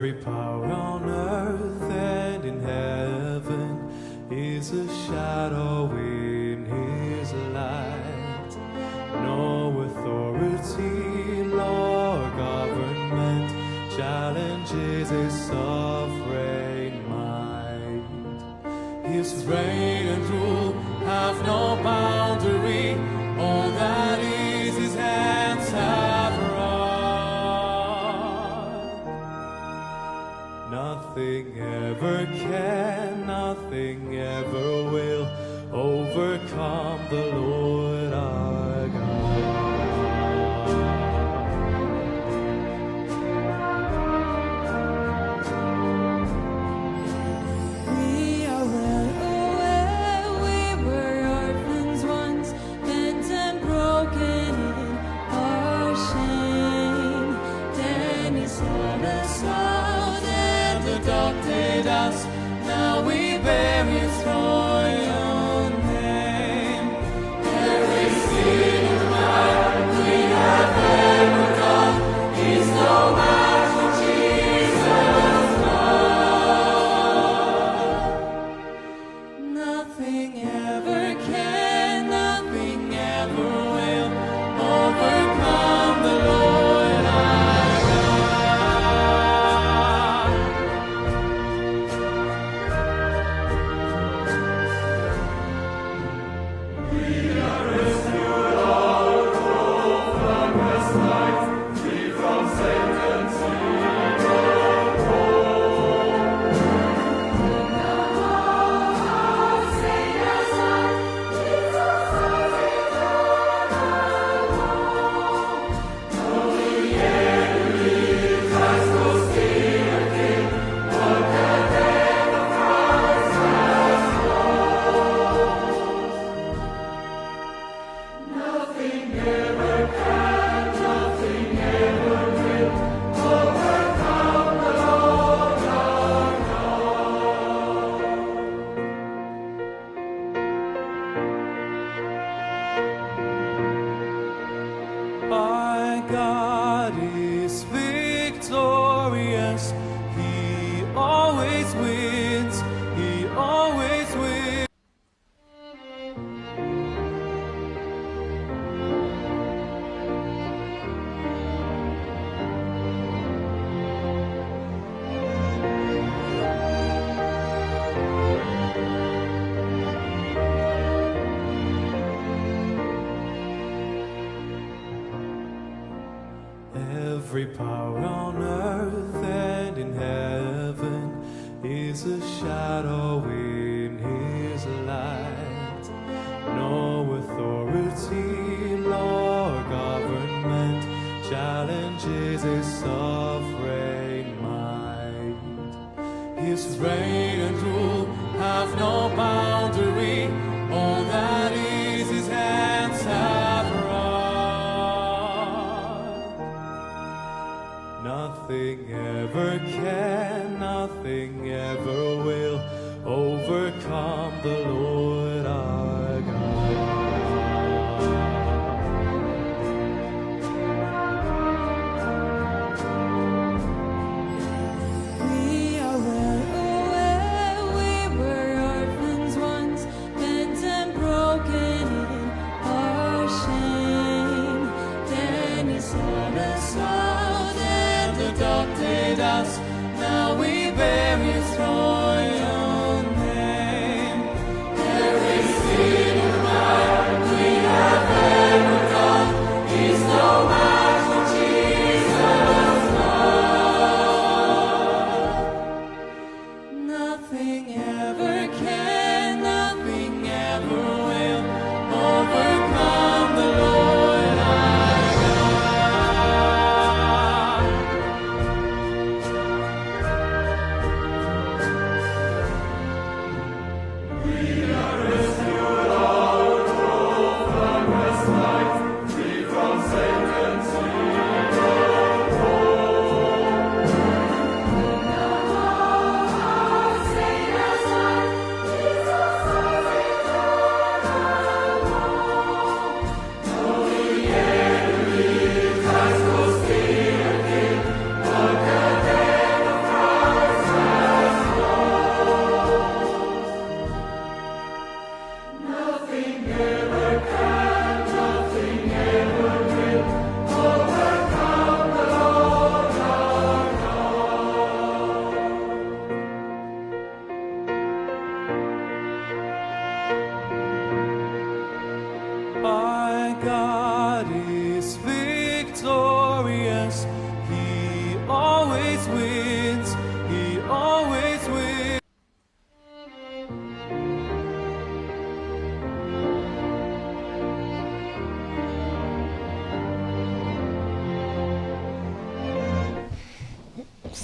Every power on earth and in heaven is a shadow in his light. No authority, law, or government challenges his sovereign might. His reign and rule have no boundary. All that is his hands have wrought. Nothing ever can, nothing ever will overcome the Lord our God. We are well aware we were orphans once, bent and broken in our shame. Then he sought us out and adopted us. Now we bear his royal name. Every sin and crime we have ever done is no match for Jesus' love. Nothing ever can, nothing ever will overcome the Lord our God. Our God is victorious. He always wins. He always wins. Every power on earth and in heaven is a shadow in his light. No authority, law, or government challenges his sovereign might. His reign and rule have no boundary. All that is his hands have wrought. Nothing ever can, nothing ever will overcome the Lord our God. We are well aware we were orphans once, bent and broken in our shame. Then he sought us out and adopted us. Now we bear his royal name.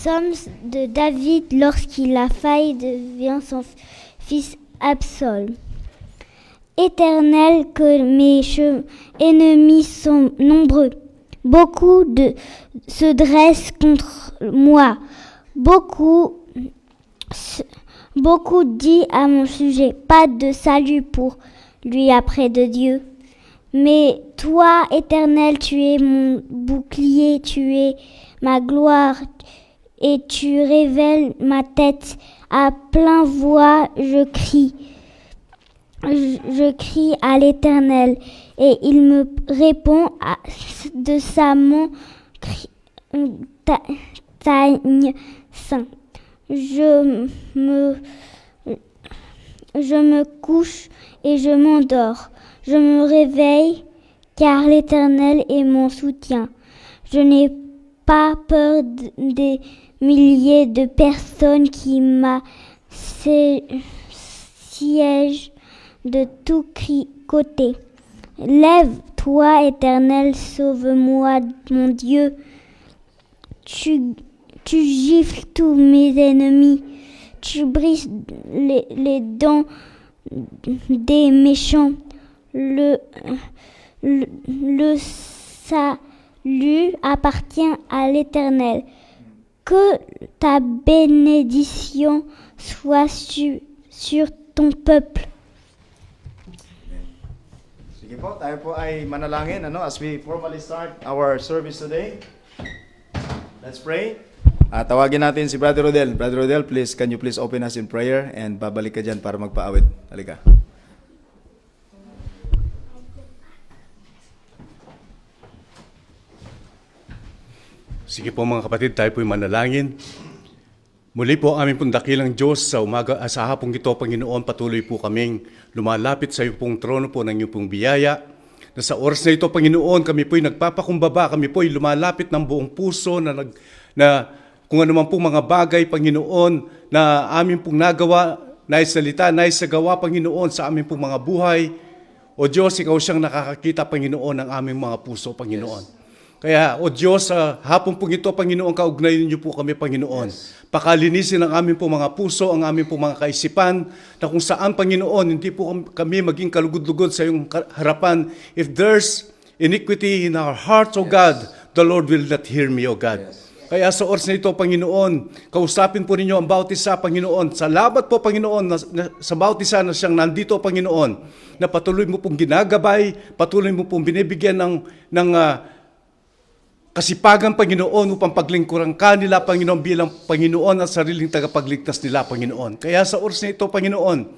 psaume de David lorsqu'il a failli devient son fils Absalom. Éternel, que mes ennemis sont nombreux. Beaucoup se dressent contre moi. Beaucoup disent à mon sujet, pas de salut pour lui après de Dieu. Mais toi, Éternel, tu es mon bouclier, tu es ma gloire, et tu révèles ma tête. À plein voix, je crie à l'Éternel, et il me répond de sa main saint. Je me couche et je m'endors. Je me réveille, car l'Éternel est mon soutien. Je n'ai pas peur des milliers de personnes qui m'assiègent de tous côtés. Lève-toi, Éternel, sauve-moi, mon Dieu. Tu gifles tous mes ennemis. Tu brises les dents des méchants. Le salut appartient à l'Éternel. Que ta bénédiction soit sur ton peuple. Sige po, tayo po ay manalangin as we formally start our service today. Let's pray. Tawagin natin si Brother Rodel. Brother Rodel, please, can you please open us in prayer and babalik ka dyan para magpaawit. Halika. Sige po mga kapatid, tayo po'y manalangin. Muli po aming pong dakilang Diyos sa sa hapong ito, Panginoon, patuloy po kaming lumalapit sa iyong pong trono po ng iyong pong biyaya. Na sa oras na ito, Panginoon, kami po'y nagpapakumbaba, kami po'y lumalapit ng buong puso na kung ano man pong mga bagay, Panginoon, na aming pong nagawa, naisalita, naisagawa, Panginoon, sa aming pong mga buhay. O Diyos, Ikaw siyang nakakakita, Panginoon, ng aming mga puso, Panginoon. Yes. Kaya, O Diyos, sa hapon pong ito, Panginoon, kaugnayin niyo po kami, Panginoon. Yes. Pakalinisin ang aming po mga puso, ang aming po mga kaisipan, na kung saan, Panginoon, hindi po kami maging kalugod-lugod sa iyong harapan. If there's iniquity in our hearts, O God, the Lord will not hear me, O God. Yes. Kaya sa oras na ito, Panginoon, kausapin po ninyo ang bawat isa, Panginoon. Salamat po, Panginoon, sa bawat isa na siyang nandito, Panginoon, na patuloy mo pong ginagabay, patuloy mo pong binibigyan ng kasipagan, Panginoon, upang paglingkuran ka nila, Panginoon, bilang Panginoon at sariling tagapagligtas nila, Panginoon. Kaya sa oras na ito, Panginoon,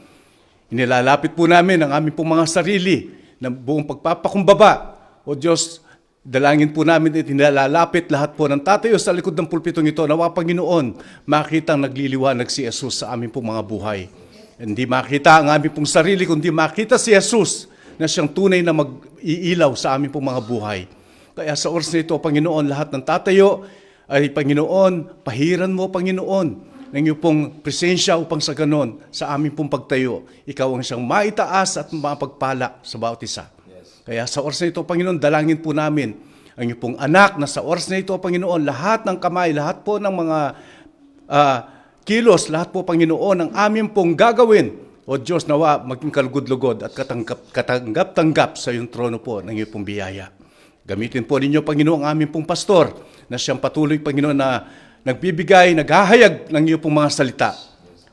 inilalapit po namin ang aming pong mga sarili ng buong pagpapakumbaba. O Diyos, dalangin po namin at inilalapit lahat po ng tatayo sa likod ng pulpitong ito. Nawa, Panginoon, makitang nagliliwanag si Jesus sa aming pong mga buhay. Hindi makita ang aming pong sarili, kundi makita si Jesus na siyang tunay na mag-iilaw sa aming pong mga buhay. Kaya sa oras na ito, Panginoon, lahat ng tatayo ay, Panginoon, pahiran mo, Panginoon, ng iyong pong presensya upang sa ganon, sa aming pong pagtayo, ikaw ang siyang maitaas at mapagpala sa bawat isa. Yes. Kaya sa oras na ito, Panginoon, dalangin po namin ang iyong pong anak na sa oras na ito, Panginoon, lahat ng kamay, lahat po ng mga kilos, lahat po, Panginoon, ang aming pong gagawin. O Diyos, nawa, maging kalugod-lugod at katanggap-tanggap sa iyong trono po ng iyong pong biyaya. Gamitin po ninyo, Panginoon, ang aming pong pastor na siyang patuloy, Panginoon, na nagbibigay, naghahayag ng iyong pong mga salita.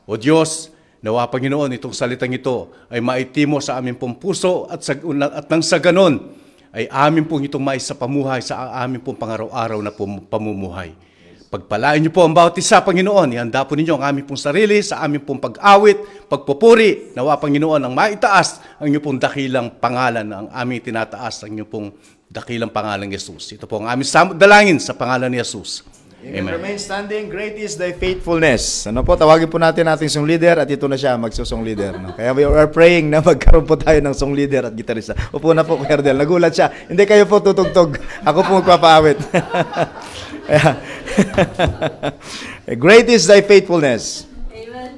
O Diyos, nawa, Panginoon, itong salitang ito ay maitimo sa aming pong puso at nang sa ganon ay aming pong itong maisapamuhay sa aming pong pangaraw-araw na pamumuhay. Pagpalain niyo po ang bawat isa, Panginoon. Ihanda po ninyo ang aming pong sarili sa aming pong pag-awit, pagpupuri. Nawa, Panginoon, ang maitaas ang iyong pong dakilang pangalan, ang aming tinataas ang iyong pong dakilang pangalan ni Jesus. Ito po ang aming dalangin sa pangalan ni Jesus. Amen. Remain standing. Great is thy faithfulness. Tawagin po natin ating song leader at ito na siya, magsusong leader. Kaya we are praying na magkaroon po tayo ng song leader at gitarista. Upo na po, Kuya Ardel. Nagulat siya. Hindi kayo po tutugtog. Ako po magpapaawit. Great is thy faithfulness. Amen.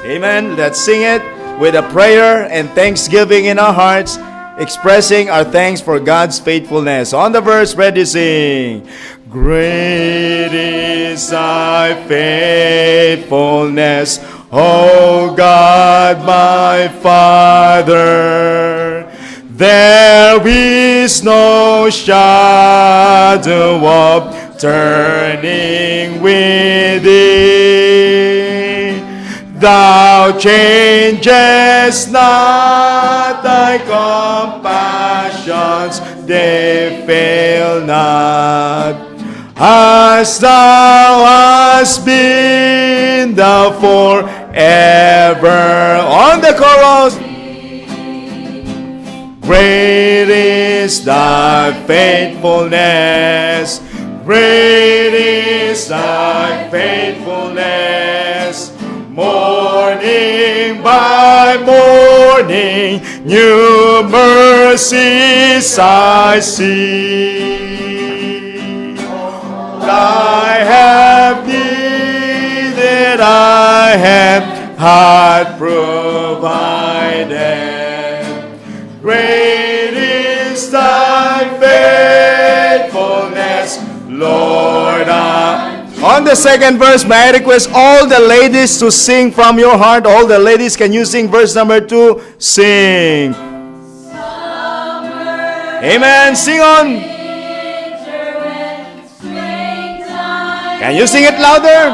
Amen. Let's sing it with a prayer and thanksgiving in our hearts. expressing our thanks for God's faithfulness. On the verse, ready, sing. Great is thy faithfulness, O God, my Father. There is no shadow of turning with thee. Thou changest not, thy compassions, they fail not. As thou hast been, thou forever. On the chorus. Great is thy faithfulness. Great is thy faithfulness. Morning by morning, new mercies I see. I have needed, I have had provided. Great is thy faithfulness, Lord. On the second verse, may I request all the ladies to sing from your heart. All the ladies, can you sing verse number 2? Sing. Amen. Sing on. Can you sing it louder?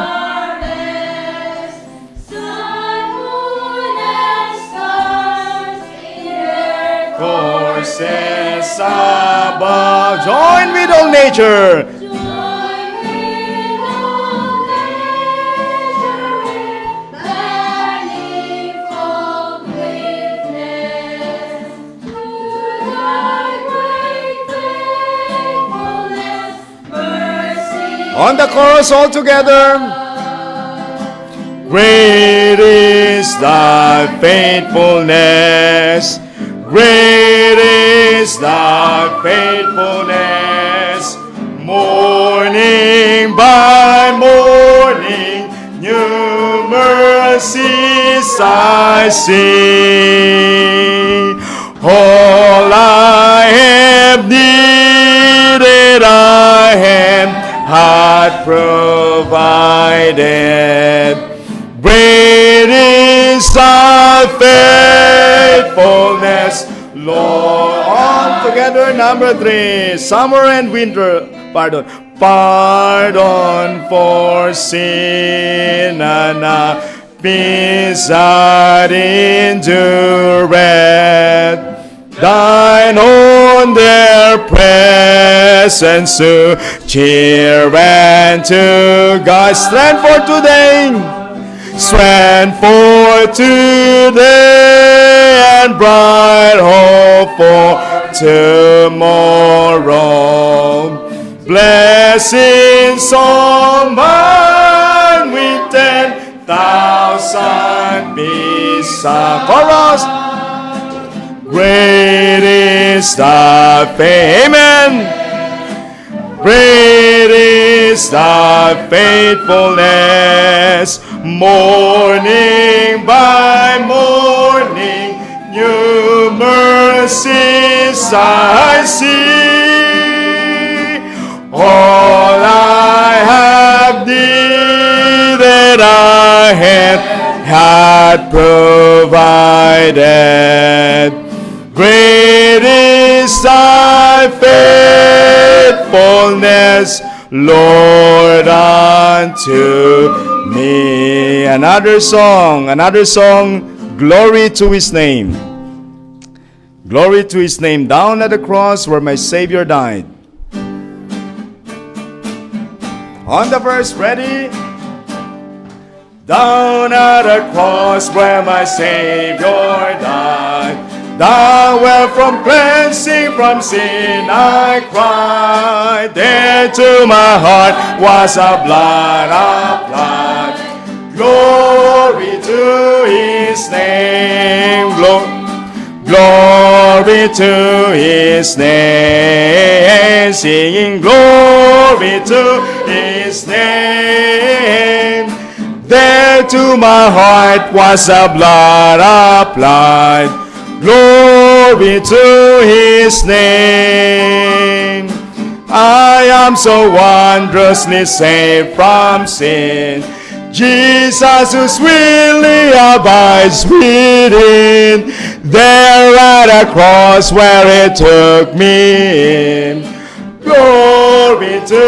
Courses above. Join with all nature. On the chorus all together. Great is thy faithfulness. Great is thy faithfulness. Morning by morning, new mercies I see. All I have needed, I have had provided. Great is thy faithfulness, Lord. All together, number 3. Summer and winter, pardon for sin and peace that endureth. Thine own their presence to cheer and to guide. Strength for today, strength for today, and bright hope for tomorrow. Blessings on mine with 10,000 peace. Chorus. Great is thy faith. Amen. Great is thy faithfulness. Morning by morning, new mercies I see. All I have needed, I have had provided. Great is thy faithfulness, Lord, unto me. Another song, glory to his name. Glory to his name, down at the cross where my Savior died. On the verse, ready? Down at the cross where my Savior died. Thou wert from cleansing from sin I cried. There to my heart was a blood applied. Glory to his name. Glory to his name. Singing glory to his name. There to my heart was a blood applied. Glory Glory to His name. I am so wondrously saved from sin. Jesus who sweetly abides within, there at a cross where He took me in. Glory to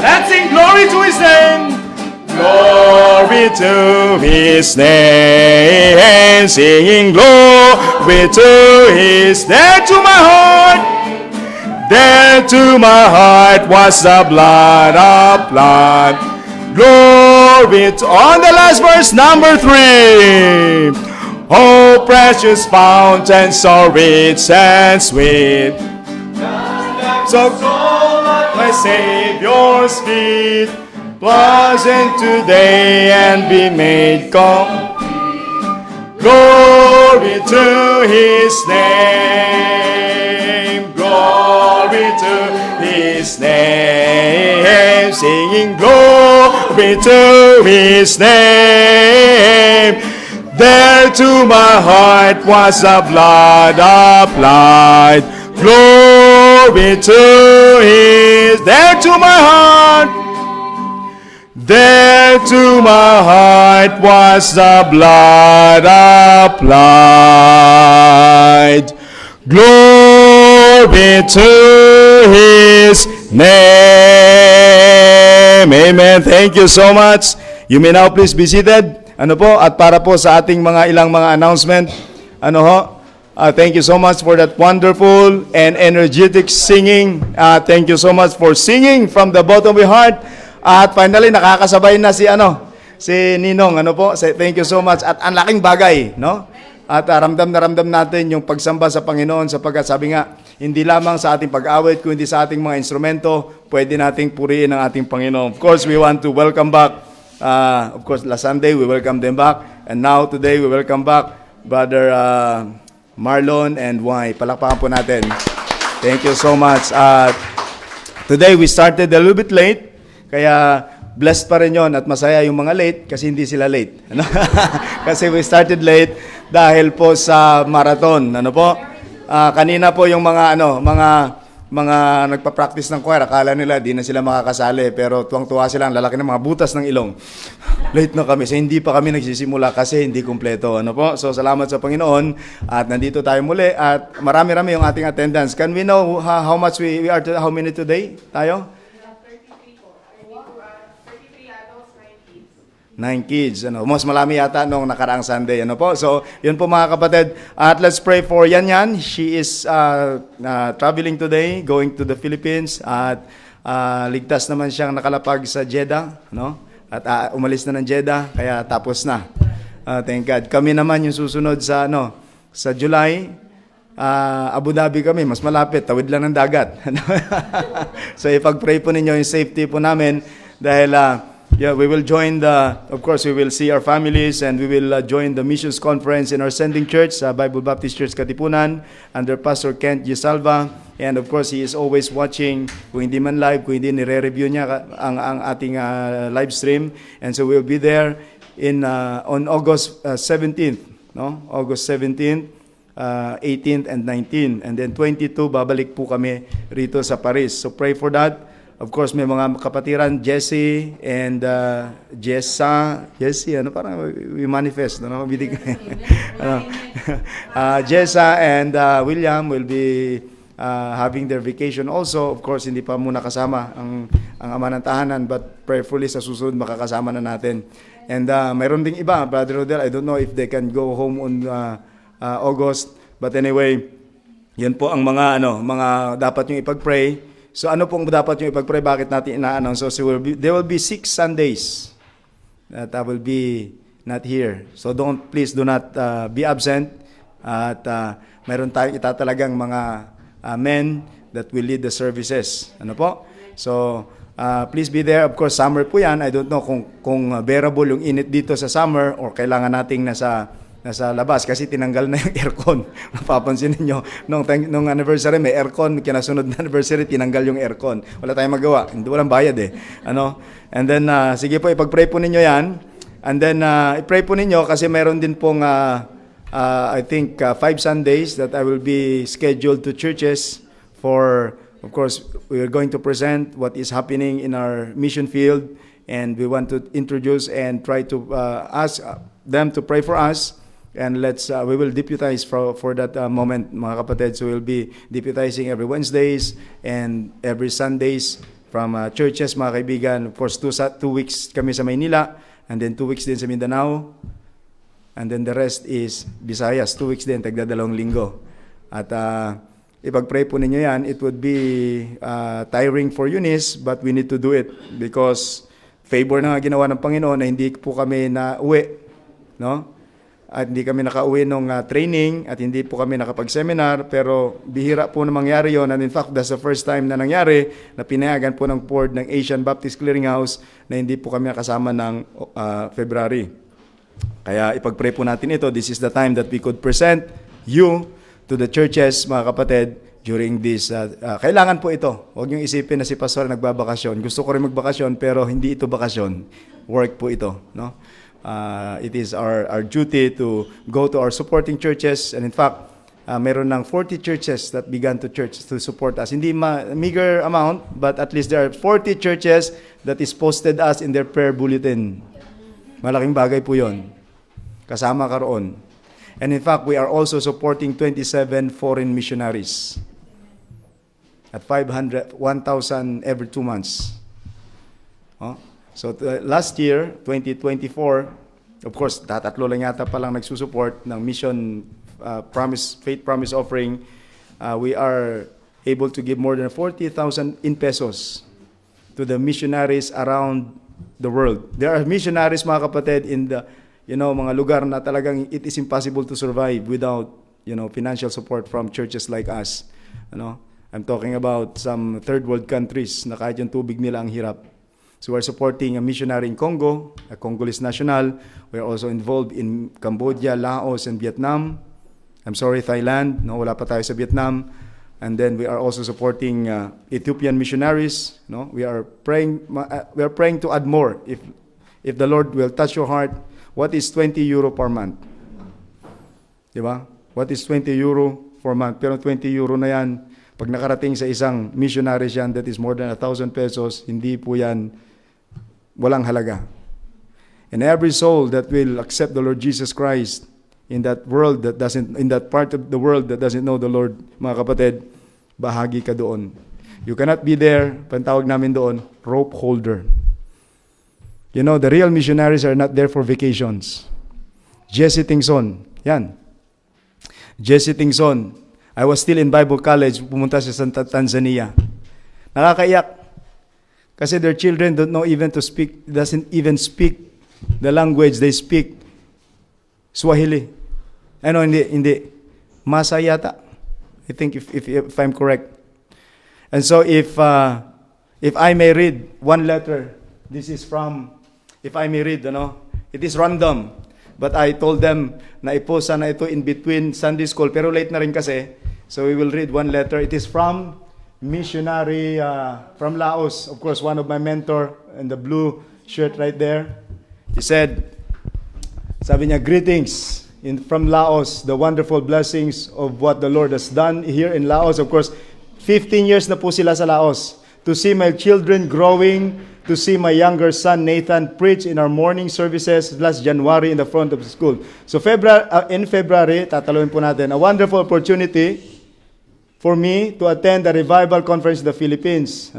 Let's sing glory to His name. Glory to His name. Singing glory to His name. To my heart, there to my heart was the blood applied. Glory to, on the last verse, number 3. Oh, precious fountain, so rich and sweet. So my Savior's feet, pleasant today and be made complete. Glory to His name. Glory to His name. Singing glory to His name. There to my heart was the blood applied. Glory to His. There to my heart. There to my heart was the blood applied. Glory to His name. Amen. Thank you so much. You may now please be seated. Ano po, at para po sa ating mga ilang mga announcement, thank you so much for that wonderful and energetic singing. Thank you so much for singing from the bottom of your heart. At finally, nakakasabay na si Ninong, thank you so much. At ang laking bagay, no? At ramdam na ramdam natin yung pagsamba sa Panginoon sapagkat sabi nga, hindi lamang sa ating pag-awit, kundi sa ating mga instrumento, pwede nating purihin ang ating Panginoon. Of course, we want to welcome back, of course, last Sunday, we welcome them back. And now, today, we welcome back Brother Marlon and Y. Palakpakan po natin. Thank you so much. Today, we started a little bit late. Kaya blessed pa rin yon at masaya yung mga late kasi hindi sila late. Kasi we started late dahil po sa marathon. Kanina po yung mga nagpa-practice ng choir, akala nila di na sila makakasali pero tuwang-tuwa sila, ang lalaki ng mga butas ng ilong. Late na kami, so hindi pa kami nagsisimula kasi hindi kumpleto. So salamat sa Panginoon at nandito tayo muli at marami-rami yung ating attendance. Can we know how much we are how many today? Tayo? 9 kids. Mas malami yata nung nakaraang Sunday. So, yun po mga kapatid. At let's pray for Yan. She is traveling today, going to the Philippines. At ligtas naman siyang nakalapag sa Jeddah. At umalis na ng Jeddah, kaya tapos na. Thank God. Kami naman yung susunod sa July. Abu Dhabi kami, mas malapit. Tawid lang ng dagat. So, ipag-pray po ninyo yung safety po namin. Dahil we will join of course, we will see our families and we will join the missions conference in our sending church, Bible Baptist Church Katipunan, under Pastor Kent Gisalva. And of course, he is always watching, kung hindi man live, kung hindi nire-review niya ang ating live stream. And so we'll be there on August 17th, August 17th, 18th, and 19th. And then 22, babalik po kami rito sa Paris. So pray for that. Of course, may mga kapatiran, Jesse and Jessa, parang we manifest, Jessa and William will be having their vacation also. Of course, hindi pa muna kasama ang ama ng tahanan, but prayerfully sa susunod makakasama na natin. And mayroon ding iba, Brother Rodel, I don't know if they can go home on August, but anyway, yan po ang mga dapat yung ipag-pray. So ano pong dapat yung ipag-pray? Bakit natin ina-announce? So there will be 6 Sundays that I will be not here. So please do not be absent. At mayroon tayong itatalagang mga men that will lead the services. So please be there. Of course, summer po yan. I don't know kung bearable yung init dito sa summer or kailangan nating nasa labas kasi tinanggal na yung aircon. Mapapansin niyo nung anniversary may aircon, kinasunod na anniversary tinanggal yung aircon. Wala tayong magawa, hindi walang bayad And then sige po ipag-pray po ninyo 'yan. And then i-pray po ninyo kasi mayroon din pong I think 5 Sundays that I will be scheduled to churches for, of course, we are going to present what is happening in our mission field, and we want to introduce and try to ask them to pray for us. And we will deputize for that moment, mga kapatid. So we'll be deputizing every Wednesdays and every Sundays from churches, mga kaibigan. Of course, 2 weeks kami sa Maynila, and then 2 weeks din sa Mindanao. And then the rest is Visayas, 2 weeks din, tagdadalawang linggo. At ipag-pray po ninyo yan, it would be tiring for Eunice, but we need to do it because favor na nga ginawa ng Panginoon na hindi po kami na uwi, no? At hindi kami nakauwi nung training at hindi po kami nakapag-seminar, pero bihira po na mangyari yon. And in fact, that's the first time na nangyari na pinayagan po ng board ng Asian Baptist Clearinghouse na hindi po kami nakasama ng February. Kaya ipag-pray po natin ito. This is the time that we could present you to the churches, mga kapatid, during this. Kailangan po ito. Huwag niyong isipin na si Pastor nagbabakasyon. Gusto ko rin magbakasyon, pero hindi ito bakasyon. Work po ito, no? It is our duty to go to our supporting churches, and in fact, meron ng 40 churches that began to support us. Hindi meager amount, but at least there are 40 churches that is posted us in their prayer bulletin. Malaking bagay po yon. Kasama ka roon. And in fact, we are also supporting 27 foreign missionaries at 1,000 every 2 months. Oh? So last year, 2024, of course, tatlo lang yata palang nagsusupport ng mission faith promise offering. We are able to give more than 40,000 in pesos to the missionaries around the world. There are missionaries, mga kapatid, in the mga lugar na talagang it is impossible to survive without financial support from churches like us. I'm talking about some third world countries na kahit yung tubig nila ang hirap. So we're supporting a missionary in Congo, a Congolese national. We're also involved in Cambodia, Laos, and Vietnam. Thailand. No, wala pa tayo sa Vietnam. And then we are also supporting Ethiopian missionaries. No, we are praying to add more. If the Lord will touch your heart, what is 20 euro per month? Diba? What is 20 euro per month? Pero 20 euro na yan, pag nakarating sa isang missionary yan, that is more than 1,000 pesos, hindi po yan walang halaga. And every soul that will accept the Lord Jesus Christ in that part of the world that doesn't know the Lord, mga kapatid, bahagi ka doon. You cannot be there, pantawag namin doon, rope holder. The real missionaries are not there for vacations. Jesse Tingson, yan. Jesse Tingson, I was still in Bible college, pumunta sa Tanzania. Nakakaiyak. Kasi their children doesn't even speak the language. They speak Swahili. Hindi. Masa yata. I think if I'm correct. And so if I may read one letter, this is from, if I may read, it is random. But I told them na ipost sana ito in between Sunday school, pero late na rin kasi. So we will read one letter. It is from missionary from Laos. Of course, one of my mentor in the blue shirt right there. He said, sabi niya, greetings from Laos, the wonderful blessings of what the Lord has done here in Laos. Of course, 15 years na po sila sa Laos. To see my children growing, to see my younger son Nathan preach in our morning services last January in the front of the school. So in February, tatalawin po natin, a wonderful opportunity for me to attend the revival conference in the Philippines.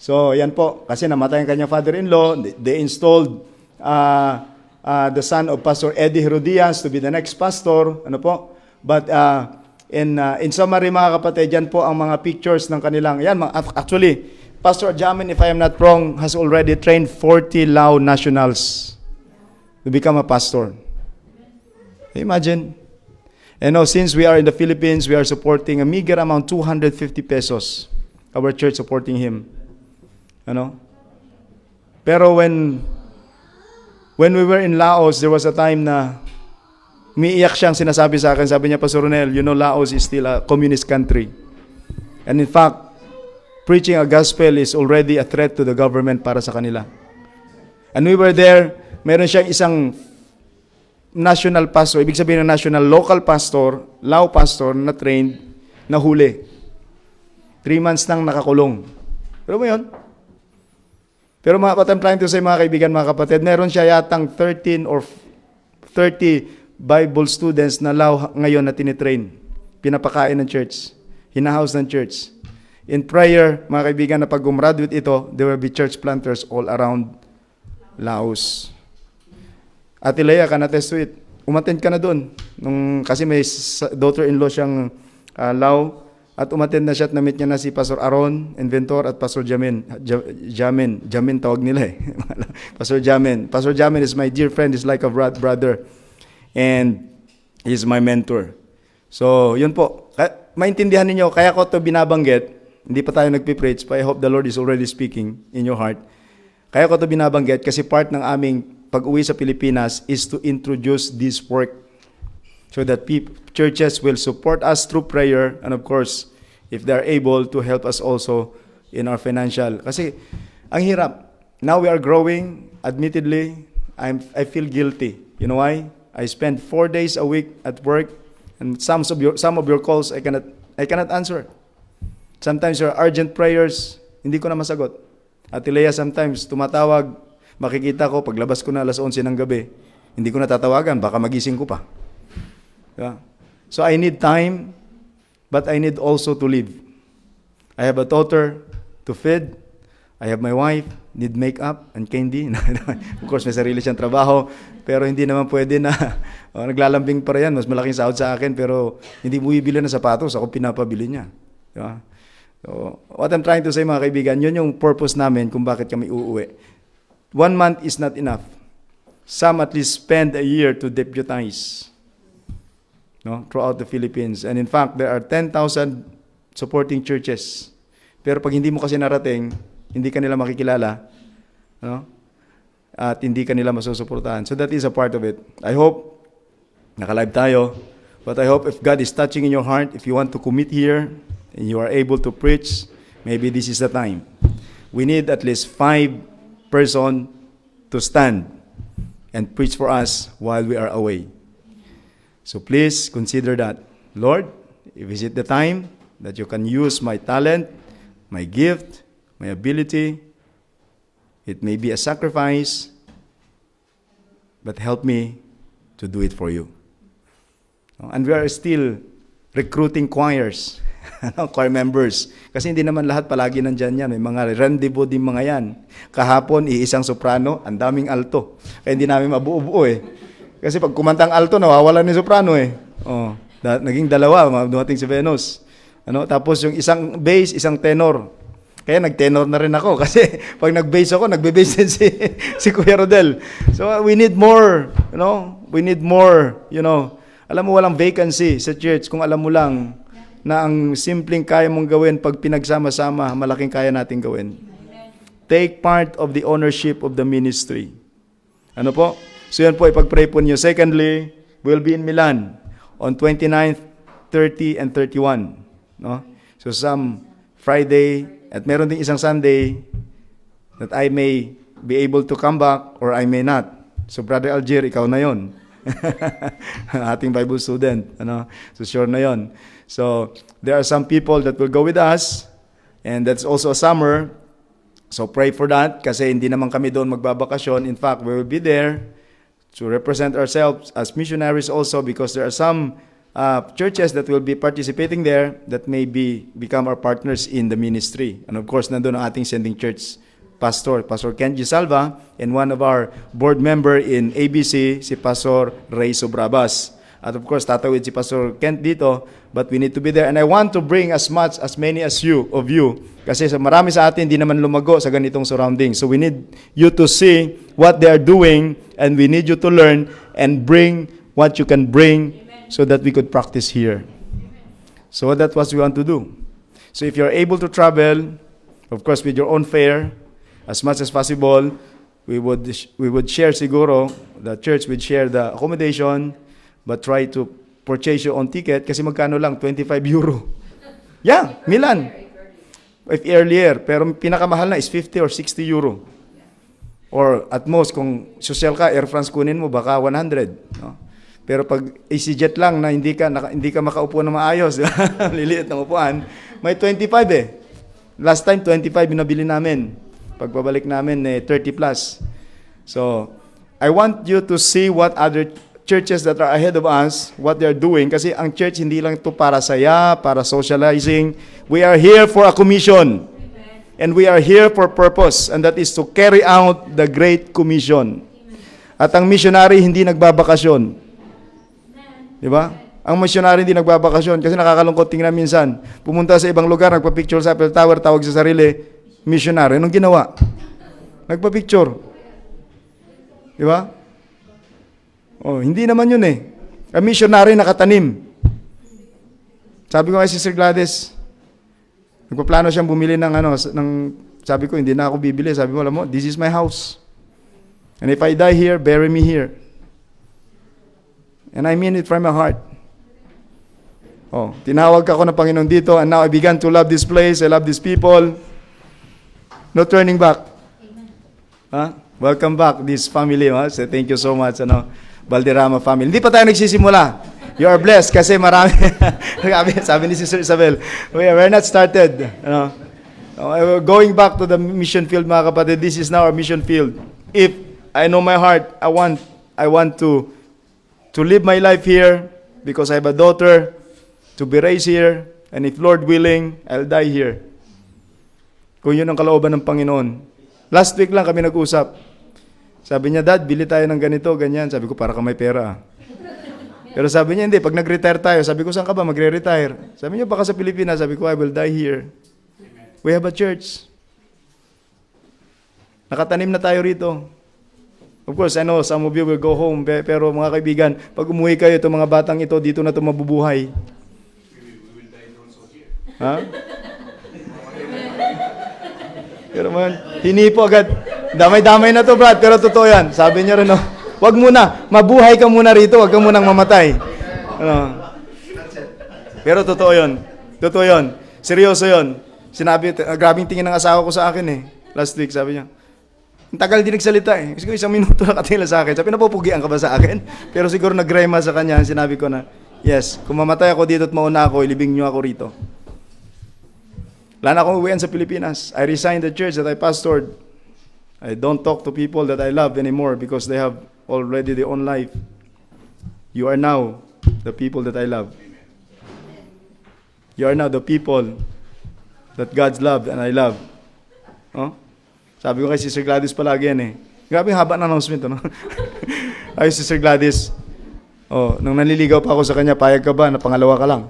So yan po, kasi namatay ang kanyang father-in-law, they installed the son of Pastor Eddie Herodias to be the next pastor. But in summary, mga kapatid, yan po ang mga pictures ng kanilang, actually, Pastor Jamin, if I am not wrong, has already trained 40 Lao nationals to become a pastor. Imagine. And now, since we are in the Philippines, we are supporting a meager amount, 250 pesos. Our church supporting him. Pero when we were in Laos, there was a time na umiiyak siyang sinasabi sa akin. Sabi niya, Pastor Ronel, Laos is still a communist country. And in fact, preaching a gospel is already a threat to the government para sa kanila. And we were there, meron siyang isang national pastor, ibig sabihin ng national, local pastor, Lao pastor na trained, na huli. 3 months nang nakakulong. Pero mo yun? Pero what I'm trying to say, mga kaibigan, mga kapatid, meron siya yatang 13 or 30 Bible students na Lao ngayon na tinitrain. Pinapakain ng church. Hinahouse ng church. In prayer, mga kaibigan, na pag gumraduate ito, there will be church planters all around Laos. Ate Leia, can attest to it. Umattend ka na doon. Kasi may daughter-in-law siyang Lao. At umattend na siya at na-meet niya na si Pastor Aaron Inventor at Pastor Jamin. Jamin tawag nila eh. Pastor Jamin. Pastor Jamin is my dear friend. He's like a brother. And he's my mentor. So, yun po. Maintindihan niyo kaya ko ito binabanggit. Hindi pa tayo nagpipreach, but I hope the Lord is already speaking in your heart. Kaya ko ito binabanggit kasi part ng aming pag-uwi sa Pilipinas is to introduce this work so that churches will support us through prayer and of course, if they're able to help us also in our financial. Kasi ang hirap. Now we are growing. Admittedly, I feel guilty. You know why? I spend 4 days a week at work and some of your calls I cannot answer. Sometimes your urgent prayers, hindi ko na masagot. At Leia, sometimes tumatawag, makikita ko, paglabas ko na alas 11 ng gabi, hindi ko na tatawagan, baka magising ko pa. Yeah. So I need time, but I need also to live. I have a daughter to feed. I have my wife, need makeup and candy. Of course, may sarili siyang trabaho, pero hindi naman pwede na naglalambing pa rin. Mas malaking sahod sa akin, pero hindi bumibili ng sapatos, ako pinapabili niya. Yeah. So, what I'm trying to say, mga kaibigan, yun yung purpose namin kung bakit kami uuwi. 1 month is not enough. Some at least spend a year to deputize throughout the Philippines. And in fact, there are 10,000 supporting churches. Pero pag hindi mo kasi narating, hindi ka nila makikilala, at hindi ka nila masusuportahan. So that is a part of it. I hope, naka-live tayo, but I hope if God is touching in your heart, if you want to commit here, and you are able to preach, maybe this is the time. We need at least 5 person to stand and preach for us while we are away. So please consider that. Lord, if is it the time that you can use my talent, my gift, my ability, it may be a sacrifice, but help me to do it for you. And we are still recruiting choirs. Choir members. Kasi hindi naman lahat palagi nandyan yan. May mga rendezvous din mga yan. Kahapon, iisang soprano, ang daming alto. Kaya hindi namin mabuo-buo eh. Kasi pag kumantang alto, nawawalan ni soprano eh. Naging dalawa, dumating si Venus. Tapos yung isang bass, isang tenor. Kaya nag-tenor na rin ako. Kasi pag nag-bass ako, nagbe-bass din si Kuya Rodel. So we need more, we need more, Alam mo, walang vacancy sa church kung alam mo lang na ang simpleng kaya mong gawin pag pinagsama-sama, malaking kaya natin gawin. Take part of the ownership of the ministry. Ano po? So yan po, ipag-pray po niyo. Secondly, we'll be in Milan on 29th, 30, and 31. So some Friday, at meron ding isang Sunday that I may be able to come back or I may not. So Brother Algier, ikaw na yon. Ating Bible student. So sure na yon. So, there are some people that will go with us, and that's also a summer. So, pray for that, kasi hindi naman kami doon magbabakasyon. In fact, we will be there to represent ourselves as missionaries also, because there are some churches that will be participating there that may become our partners in the ministry. And of course, nandun ang ating sending church pastor, Pastor Ken Gisalva, and one of our board member in ABC, si Pastor Ray Sobrabas. At of course, tatawid si Pastor Kent dito, but we need to be there. And I want to bring as many as you, kasi marami sa atin hindi naman lumago sa ganitong surroundings. So we need you to see what they are doing, and we need you to learn and bring what you can bring so that we could practice here. So that's what we want to do. So if you're able to travel, of course with your own fare, as much as possible, we would share siguro, the church would share the accommodation, but try to purchase your own ticket kasi magkano lang? 25 euro. Yeah, Milan. If earlier. Pero pinakamahal na is 50 or 60 euro. Or at most, kung social ka, Air France kunin mo, baka 100. No? Pero pag EasyJet lang na hindi ka makaupo na maayos, liliit ng upuan, may 25 eh. Last time, 25 binabili namin. Pagpabalik namin, 30 plus. So, I want you to see what other churches that are ahead of us, what they're doing. Kasi ang church, hindi lang ito para saya, para socializing. We are here for a commission. And we are here for purpose, and that is to carry out the Great Commission. At ang missionary hindi nagbabakasyon. Di ba? Ang missionary hindi nagbabakasyon kasi nakakalungkot tingnan minsan. Pumunta sa ibang lugar, nagpa-picture sa Apple Tower, tawag sa sarili, missionary. Anong ginawa? Nagpa-picture. Di ba? Oh, hindi naman yun eh. Ang missionary nakatanim. Sabi ko kay Sister Gladys, nagpaplano siyang bumili sabi ko, hindi na ako bibili. Sabi mo, alam mo, this is my house. And if I die here, bury me here. And I mean it from my heart. Oh, tinawag ako ng Panginoon dito, and now I began to love this place, I love these people. No turning back. Huh? Welcome back, this family. Huh? So thank you so much, Valderrama family. Hindi pa tayo nagsisimula. You are blessed kasi marami. Sabi ni Sister Isabel, we're not started. Going back to the mission field, mga kapatid, this is now our mission field. If I know my heart, I want to live my life here because I have a daughter, to be raised here, and if Lord willing, I'll die here. Kung yun ang kalooban ng Panginoon. Last week lang kami nag-usap. Sabi niya, Dad, bili tayo ng ganito, ganyan. Sabi ko, para ka may pera. Pero sabi niya, hindi, pag nag-retire tayo, sabi ko, saan ka ba magre-retire? Sabi niya, baka sa Pilipinas. Sabi ko, I will die here. We have a church. Nakatanim na tayo rito. Of course, I know some of you will go home, pero mga kaibigan, pag umuwi kayo, itong mga batang ito, dito na ito mabubuhay. Ha? Pero man, hinipo agad. Damay-damay na to, Brad, pero totoo yan. Sabi niya rin, wag muna, mabuhay ka muna rito, wag ka munang mamatay. Pero totoo yun. Totoo yun. Seryoso yun. Sinabi, grabing tingin ng asawa ko sa akin last week, sabi niya. Ang tagal din nagsalita Siguro 1 minuto nakatingin sa akin. Sabi, napupugian ka ba sa akin? Pero siguro nagrema sa kanya, sinabi ko na, yes, kung mamatay ako dito at mauna ako, ilibing niyo ako rito. Wala na akong uwian sa Pilipinas. I resigned the church that I pastored. I don't talk to people that I love anymore because they have already their own life. You are now the people that I love. You are now the people that God's loved and I love. Sabi ko kay Sister Gladys palagi yan Grabe haba ng announcement, Ay, Sister Gladys, nung nanliligaw pa ako sa kanya, payag ka ba na pangalawa ka lang?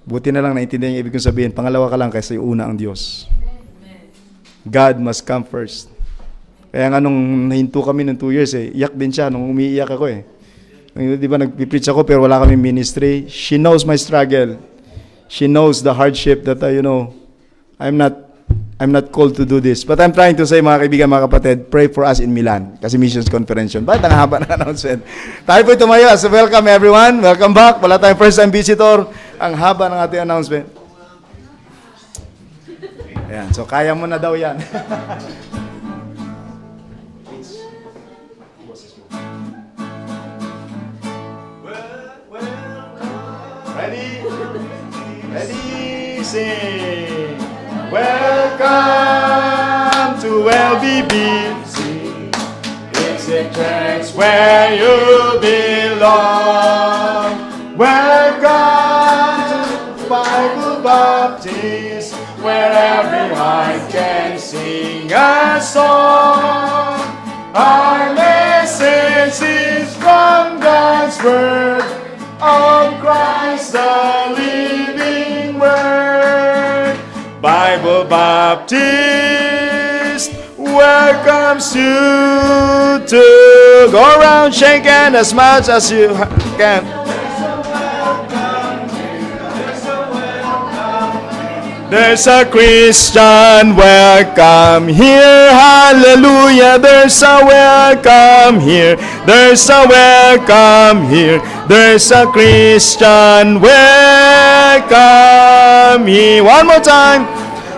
Buti na lang naintindihan yung ibig kong sabihin, pangalawa ka lang kaysa yung una ang Diyos. God must come first. Kaya nga nung nahinto kami ng 2 years iyak din siya nung umiiyak ako Di ba nagpipreach ako pero wala kami ministry. She knows my struggle. She knows the hardship that I'm not called to do this. But I'm trying to say, mga kaibigan, mga kapatid, pray for us in Milan. Kasi missions conference yun. Bakit ang haba ng announcement? Tayo po tumayo. So welcome everyone. Welcome back. Wala tayong first time visitor. Ang haba ng ating announcement. Ayan. So kaya mo na daw yan. Ready? Ready? Sing. Welcome to LBB. It's a church where you belong. Welcome to Bible Baptist, where every heart can sing a song. Our message is from God's Word of Christ, the living Word. Bible Baptist welcomes you to go around shaking as much as you can. There's a Christian welcome here, hallelujah. There's a welcome here. There's a welcome here. There's a Christian welcome here. One more time.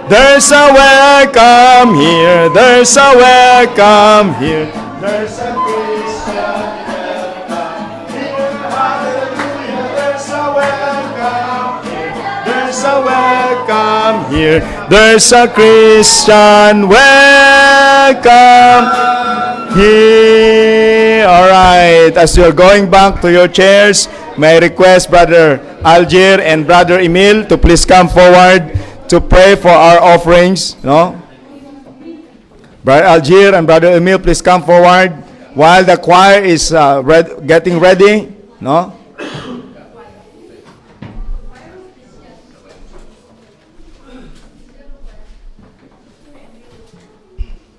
There's a welcome here. There's a welcome here. There's a Christian welcome here. Hallelujah. There's a welcome here. There's a welcome here. There's a Christian welcome here. All right. As you're going back to your chairs, may I request Brother Algier and Brother Emil to please come forward to pray for our offerings. No? Brother Algier and Brother Emil, please come forward while the choir is getting ready. No?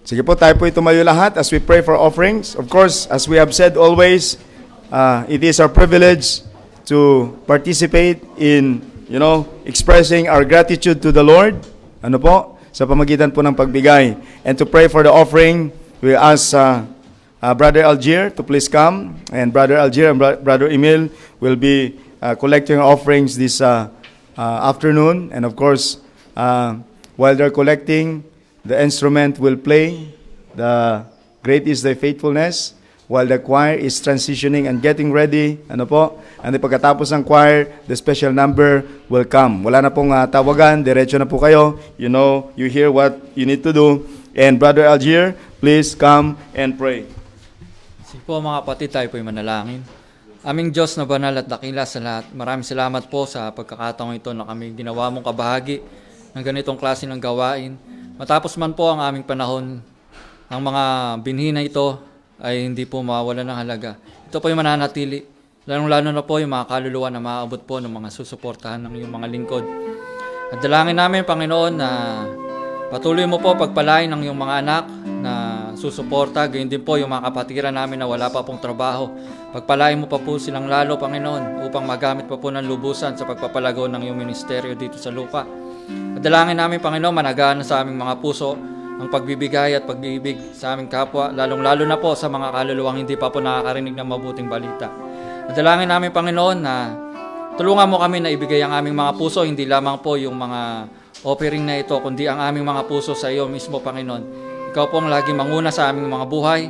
Sige po, tayo po tumayo lahat as we pray for offerings. Of course, as we have said always, it is our privilege to participate in, expressing our gratitude to the Lord. Ano po? Sa pamagitan po ng pagbigay. And to pray for the offering, we ask Brother Algier to please come. And Brother Algier and Brother Emil will be collecting offerings this afternoon. And of course, while they're collecting, the instrument will play, the Great is Thy Faithfulness, while the choir is transitioning and getting ready. Ano po? And pagkatapos ng choir, the special number will come. Wala na pong tawagan, diretso na po kayo. You hear what you need to do. And Brother Algier, please come and pray. Sige po mga kapatid, tayo po'y manalangin. Aming Diyos na banal at dakila sa lahat, maraming salamat po sa pagkakataong ito na kami ginawa mong kabahagi ng ganitong klase ng gawain. Matapos man po ang aming panahon, ang mga binhi na ito ay hindi po mawala ng halaga. Ito po yung mananatili, lalong-lalo na po yung mga kaluluwa na maaabot po ng mga susuportahan ng iyong mga lingkod. At dalangin namin, Panginoon, na patuloy mo po pagpalain ng iyong mga anak na susuporta, gayon din po yung mga kapatiran namin na wala pa pong trabaho. Pagpalain mo pa po silang lalo, Panginoon, upang magamit pa po ng lubusan sa pagpapalago ng iyong ministeryo dito sa lupa. At dalangin namin, Panginoon, managaan sa aming mga puso ang pagbibigay at pag-ibig sa aming kapwa, lalong-lalo na po sa mga kaluluwang hindi pa po nakakarinig ng mabuting balita. At dalangin namin, Panginoon, na tulungan mo kami na ibigay ang aming mga puso, hindi lamang po yung mga offering na ito, kundi ang aming mga puso sa iyo mismo, Panginoon. Ikaw po ang lagi manguna sa aming mga buhay.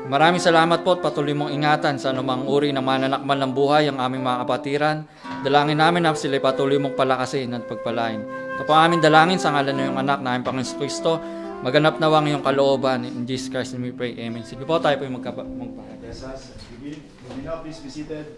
Maraming salamat po at patuloy mong ingatan sa anumang uri ng mananakmal ng buhay ang aming mga kapatiran. Dalangin namin na sila'y patuloy mong palakasin at pagpalain. Ito po ang aming dalangin sa ngalan ng iyong anak na aming Panginoon Kristo. Maganap na wang iyong kalooban. In Jesus Christ we pray. Amen. Sige po, tayo po yung magpahagi. Yes, please be seated.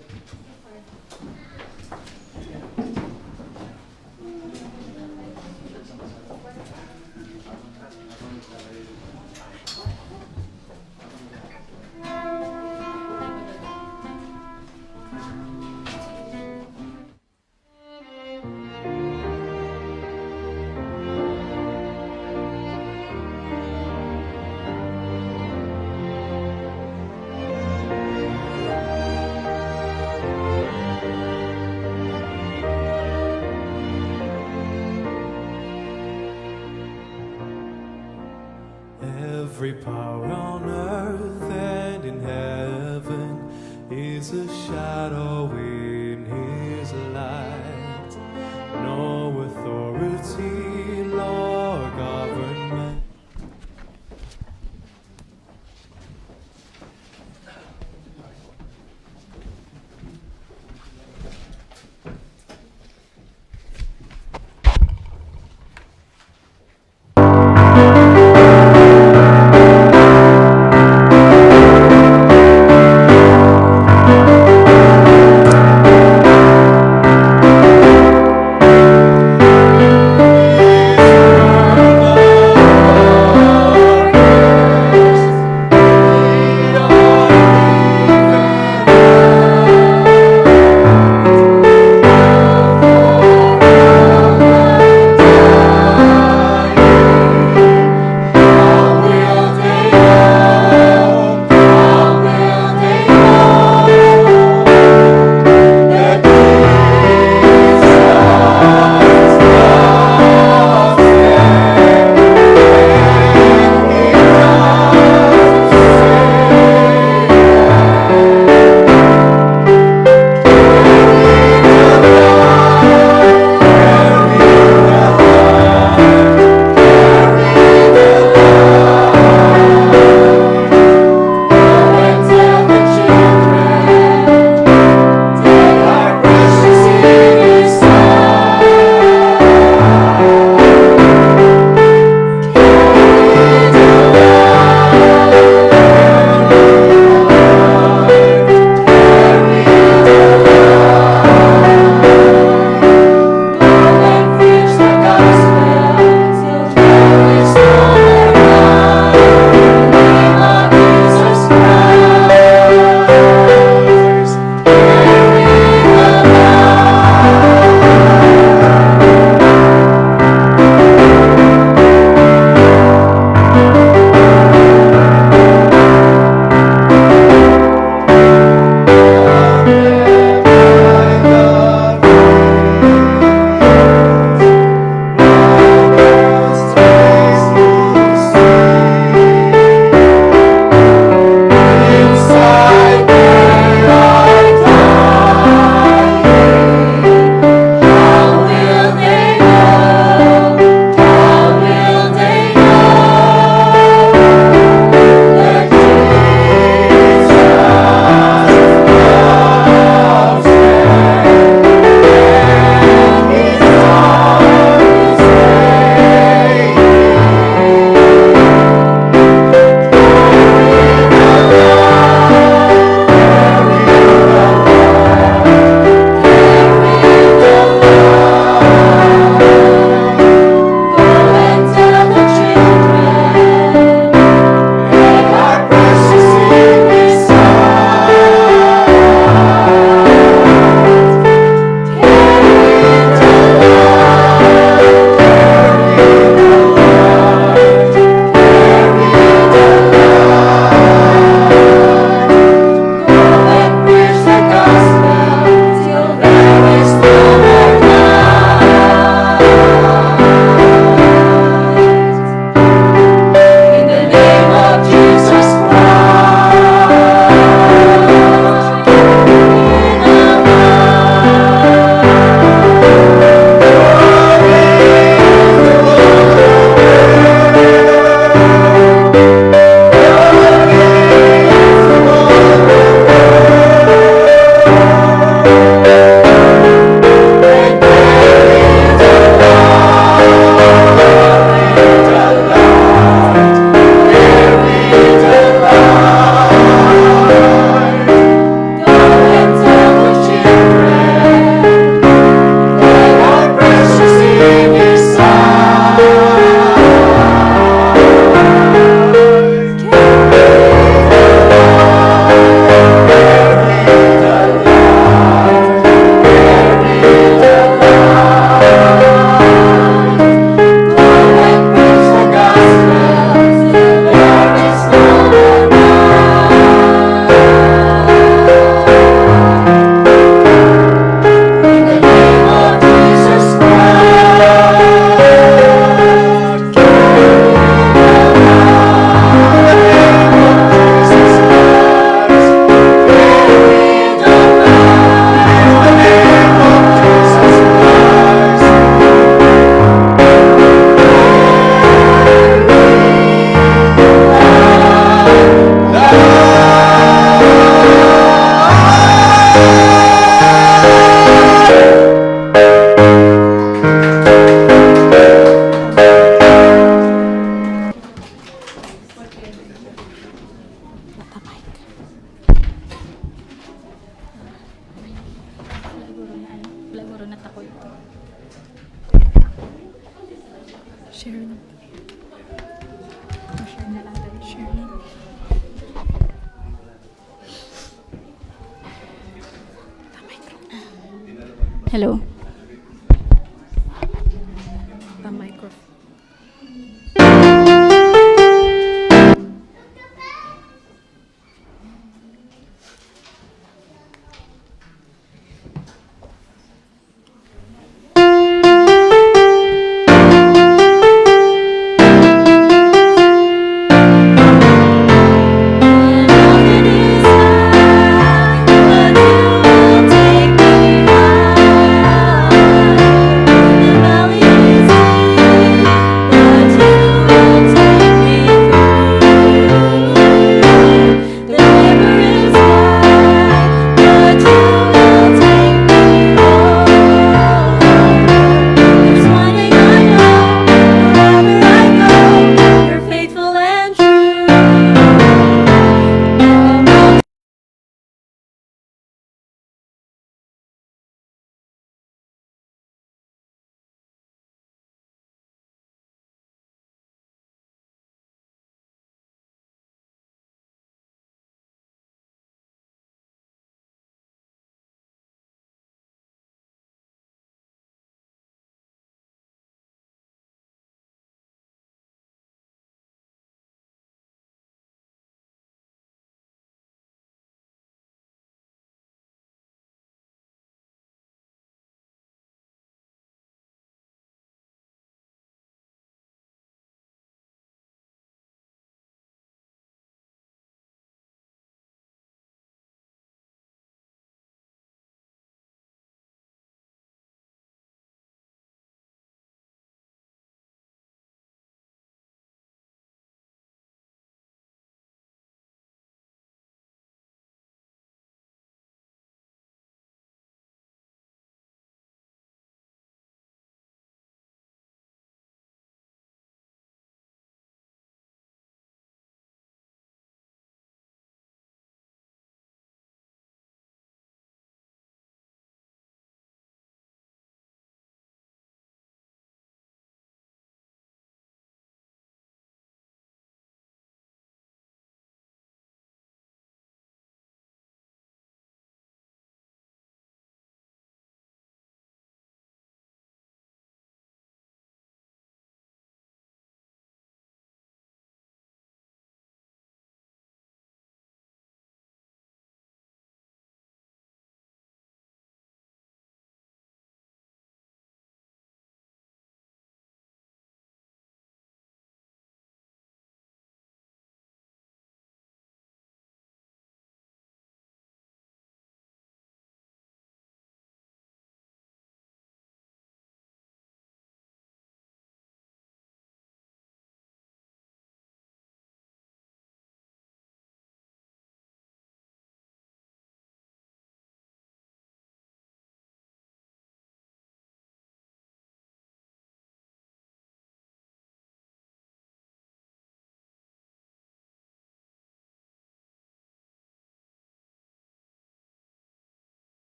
Hello. The microphone. Faithful and true.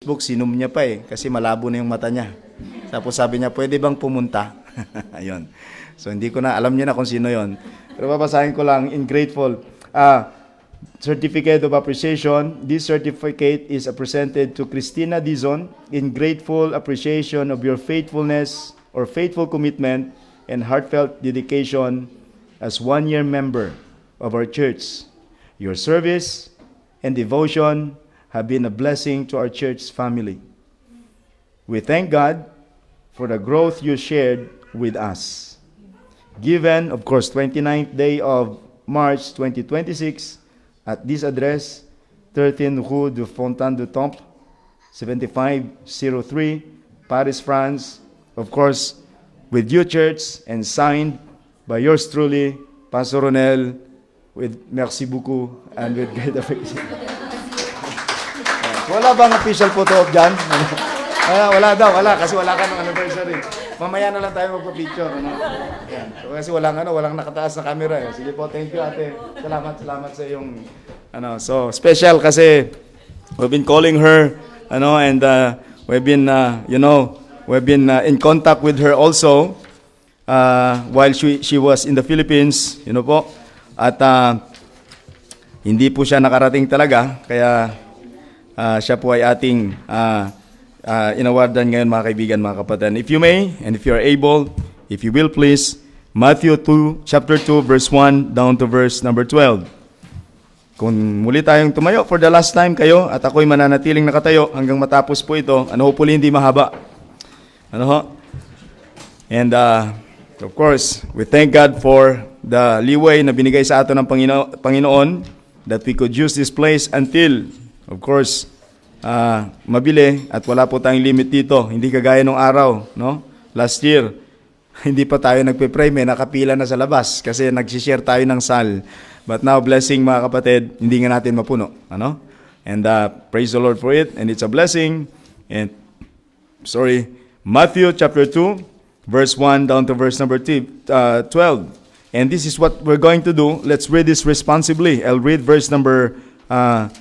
Facebook, sinom niya pa eh, kasi malabo na yung mata niya. Tapos sabi niya, pwede bang pumunta? Ayun. So hindi ko na, alam niyo na kung sino yon. Pero babasahin ko lang, in grateful. Certificate of appreciation. This certificate is presented to Christina Dizon in grateful appreciation of your faithfulness or faithful commitment and heartfelt dedication as one-year member of our church. Your service and devotion have been a blessing to our church family. We thank God for the growth you shared with us. Given, of course, 29th day of March 2026 at this address, 13 Rue de Fontaine du Temple, 7503, Paris, France. Of course, with your church and signed by yours truly, Pastor Ronel, with merci beaucoup and with great affection. Wala bang official photo op dyan? Wala daw, wala. Kasi wala ka ng anniversary. Mamaya na lang tayo magpa-picture. Ano? Yan. So, kasi walang nakataas na camera. Eh. Sige po, thank you ate. Salamat sa iyong, so special kasi we've been calling her, and we've been, in contact with her also while she was in the Philippines, po. At hindi po siya nakarating talaga, kaya siya po ay ating inawardan ngayon, mga kaibigan, mga kapatid. If you may, and if you are able, if you will please, Matthew 2, chapter 2, verse 1 down to verse number 12. Kung muli tayong tumayo for the last time kayo, at ako'y mananatiling nakatayo hanggang matapos po ito, hopefully hindi mahaba. And of course, we thank God for the leeway na binigay sa atin ng Panginoon that we could use this place until, of course, mabili at wala po tayong limit dito. Hindi kagaya nung araw, no? Last year, hindi pa tayo nagpe-pray, may nakapila na sa labas kasi nag-share tayo ng sal. But now, blessing mga kapatid, hindi nga natin mapuno. And praise the Lord for it, and it's a blessing. And Matthew chapter 2, verse 1 down to verse number 12. And this is what we're going to do. Let's read this responsibly. I'll read verse number 1.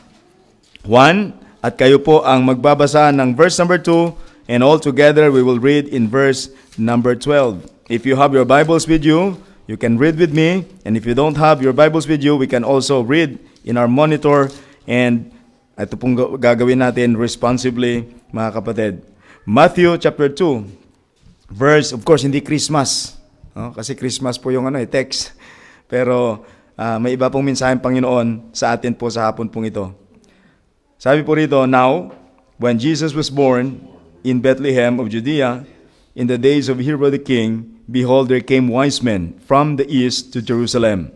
At kayo po ang magbabasa ng verse number 2, and all together we will read in verse number 12. If you have your Bibles with you, you can read with me, and if you don't have your Bibles with you, we can also read in our monitor, and ito pong gagawin natin responsibly, mga kapatid. Matthew chapter 2, verse, of course, hindi Christmas, kasi Christmas po yung text, pero may iba pong mensaheng Panginoon sa atin po sa hapon pong ito. Sabi po rito, now, when Jesus was born in Bethlehem of Judea, in the days of Herod the king, behold, there came wise men from the east to Jerusalem.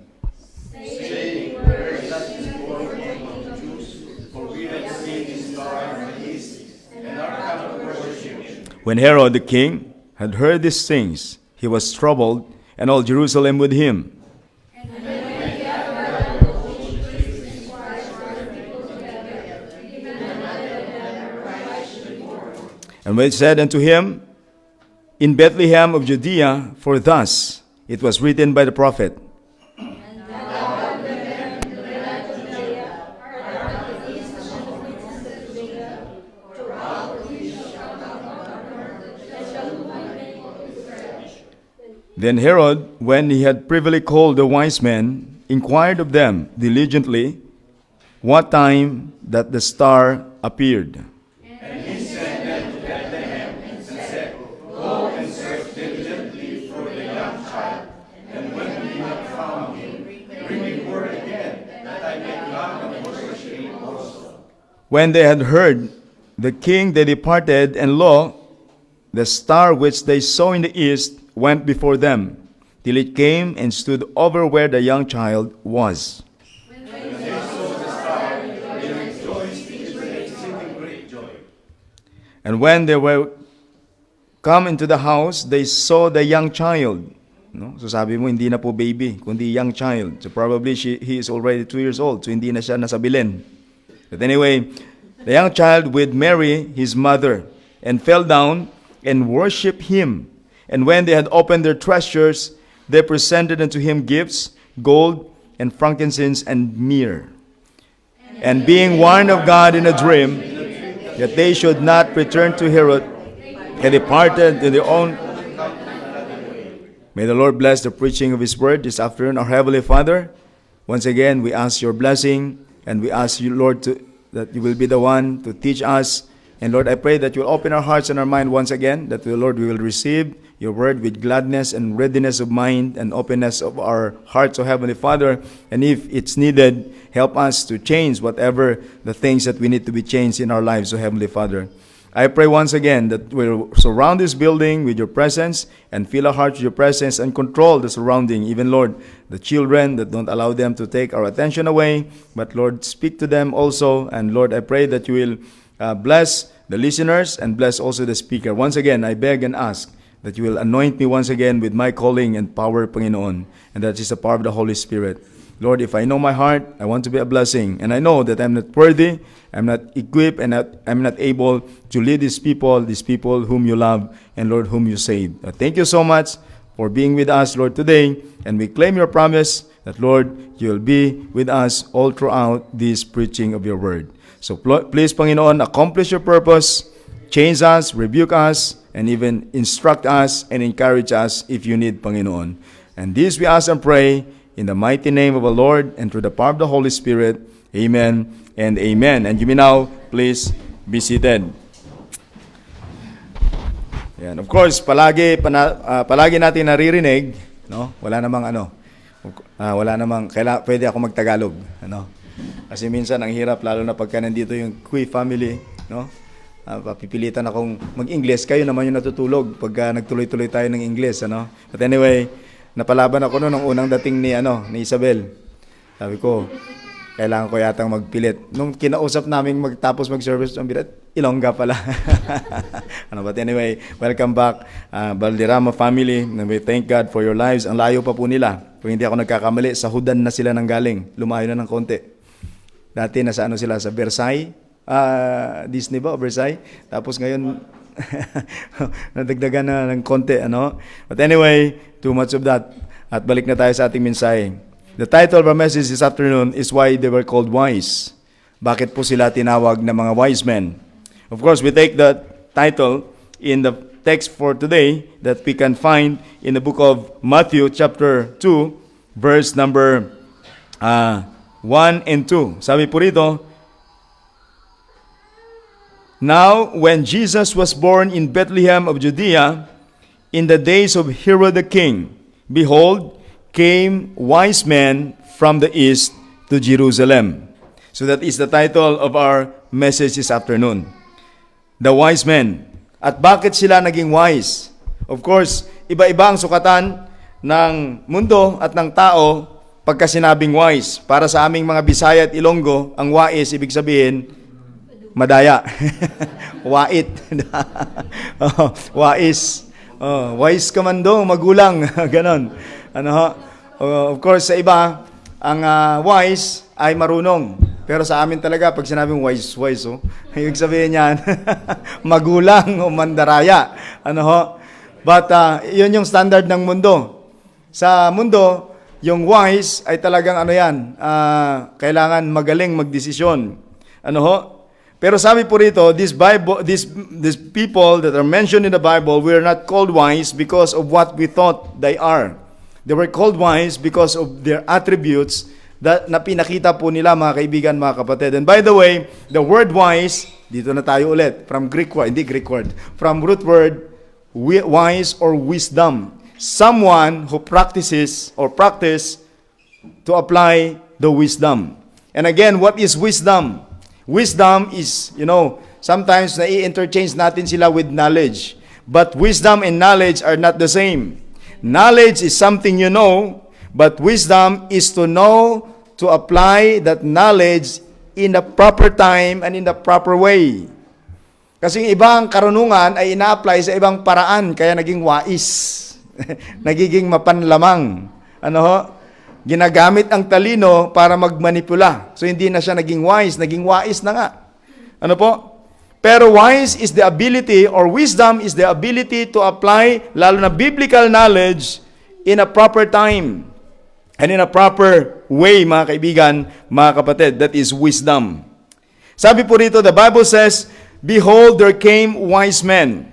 When Herod the king had heard these things, he was troubled, and all Jerusalem with him. And they said unto him, in Bethlehem of Judea, for thus it was written by the prophet, Then Herod, when he had privily called the wise men, inquired of them diligently what time that the star appeared. When they had heard the king, they departed, and lo, the star which they saw in the east went before them, till it came and stood over where the young child was. And when they were come into the house, they saw the young child. No? So sabi mo, hindi na po baby, kundi young child. So probably he is already 2 years old, so hindi na siya nasabilen. But anyway, the young child with Mary, his mother, and fell down and worshipped him. And when they had opened their treasures, they presented unto him gifts, gold, and frankincense, and myrrh. And being warned of God in a dream, that they should not return to Herod, they departed to their own. May the Lord bless the preaching of His word this afternoon. Our Heavenly Father, once again, we ask your blessing, and we ask you, Lord, that you will be the one to teach us. And Lord, I pray that you will open our hearts and our mind once again, that Lord, we will receive your word with gladness and readiness of mind and openness of our hearts, O Heavenly Father. And if it's needed, help us to change whatever the things that we need to be changed in our lives, O Heavenly Father. I pray once again that we'll surround this building with your presence and fill our hearts with your presence and control the surrounding. Even, Lord, the children, that don't allow them to take our attention away. But, Lord, speak to them also. And, Lord, I pray that you will bless the listeners and bless also the speaker. Once again, I beg and ask that you will anoint me once again with my calling and power, Panginoon. And that is the power of the Holy Spirit. Lord, if I know my heart, I want to be a blessing. And I know that I'm not worthy, I'm not equipped, and I'm not able to lead these people whom you love, and Lord, whom you saved. Thank you so much for being with us, Lord, today. And we claim your promise that, Lord, you will be with us all throughout this preaching of your word. So please, Panginoon, accomplish your purpose, change us, rebuke us, and even instruct us and encourage us if you need, Panginoon. And this we ask and pray in the mighty name of the Lord and through the power of the Holy Spirit. Amen and amen. And you may now please be seated. Yan. Of course, palagi natin naririnig, no? Wala namang pwede ako magtagalog, ano? Kasi minsan ang hirap, lalo na pagka nandito yung Kui family, no? Papipilitan akong mag-English, kayo naman yung natutulog pagka nagtuloy-tuloy tayo ng English, ano? But anyway, napalaban ako noon nung unang dating ni Isabel. Sabi ko, kailangan ko yatang magpilit. Nung kinausap namin magtapos mag-service ng birat, Ilongga pala. But anyway, welcome back, Valderrama family. And we thank God for your lives. Ang layo pa po nila. Kung hindi ako nagkakamali, sa Hudan na sila nang galing. Lumayo na ng konti. Dati nasa sila sa Versailles. Disney ba o Versailles? Tapos ngayon, nadagdagan na ng konti, ano? But anyway, too much of that. At balik na tayo sa ating mensahe. The title of our message this afternoon is Why They Were Called Wise. Bakit po sila tinawag na mga wise men? Of course, we take the title in the text for today that we can find in the book of Matthew chapter 2, verse number 1 and 2. Sabi po rito, Now, when Jesus was born in Bethlehem of Judea, in the days of Herod the king, behold, came wise men from the east to Jerusalem. So that is the title of our message this afternoon. The wise men. At bakit sila naging wise? Of course, iba-iba ang sukatan ng mundo at ng tao pagka sinabing wise. Para sa aming mga Bisaya at Ilonggo, ang wais, ibig sabihin, madaya. Wait. Wais. Wise ka man do, magulang. Ganon. Of course, sa iba, ang wise ay marunong. Pero sa amin talaga, pag sinabing wise, ibig sabihin yan, magulang o mandaraya. But yun yung standard ng mundo. Sa mundo, yung wise ay talagang kailangan magaling magdesisyon. Pero sabi po rito, these people that are mentioned in the Bible, we are not called wise because of what we thought they are. They were called wise because of their attributes na pinakita po nila, mga kaibigan, mga kapatid. And by the way, the word wise, dito na tayo ulit, from root word, wise or wisdom. Someone who practice to apply the wisdom. And again, what is wisdom? Wisdom is, sometimes nai-interchange natin sila with knowledge. But wisdom and knowledge are not the same. Knowledge is something you know, but wisdom is to know, to apply that knowledge in the proper time and in the proper way. Kasi ibang karunungan ay ina-apply sa ibang paraan, kaya naging wais. Nagiging mapanlamang. Ginagamit ang talino para magmanipula. So hindi na siya naging wise na nga. Pero wise is the ability, or wisdom is the ability to apply, lalo na biblical knowledge, in a proper time and in a proper way, mga kaibigan, mga kapatid. That is wisdom. Sabi po rito, the Bible says, Behold, there came wise men.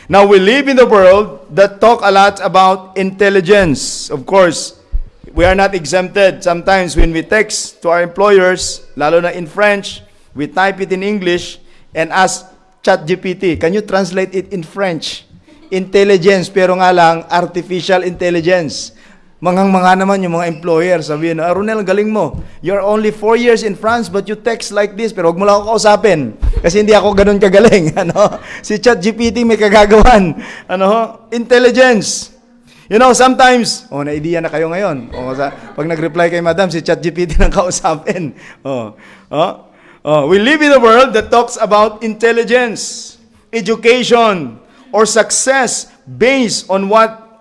Now, we live in the world that talk a lot about intelligence. Of course, we are not exempted. Sometimes when we text to our employers, lalo na in French, we type it in English and ask ChatGPT, can you translate it in French? Intelligence, pero nga lang, artificial intelligence. Manghang-manga naman yung mga employer, sabihin, Ronel, galing mo. You're only 4 years in France, but you text like this, pero huwag mo lang ako kausapin. Kasi hindi ako ganun kagaling. Ano? Si ChatGPT may kagagawan. Ano? Intelligence. You know, sometimes, na-idea na kayo ngayon. Pag nag-reply kay madam, si ChatGPT nang kausapin. We live in a world that talks about intelligence, education, or success based on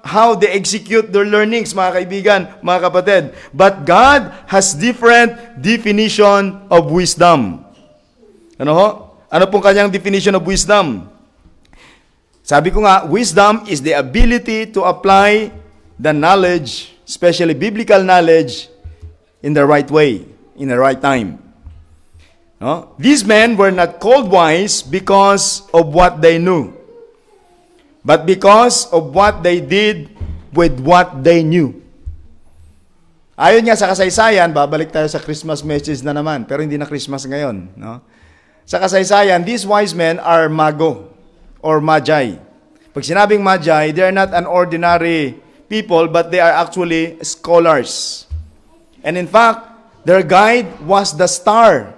how they execute their learnings, mga kaibigan, mga kapatid. But God has different definition of wisdom. Ano ho? Ano pong kanyang definition of wisdom? Sabi ko nga, wisdom is the ability to apply the knowledge, especially biblical knowledge, in the right way, in the right time. No? These men were not called wise because of what they knew, but because of what they did with what they knew. Ayon nga sa kasaysayan, babalik tayo sa Christmas message na naman, pero hindi na Christmas ngayon. No? Sa kasaysayan, these wise men are mago or magi. Pag sinabing magi, they are not an ordinary people, but they are actually scholars. And in fact, their guide was the star.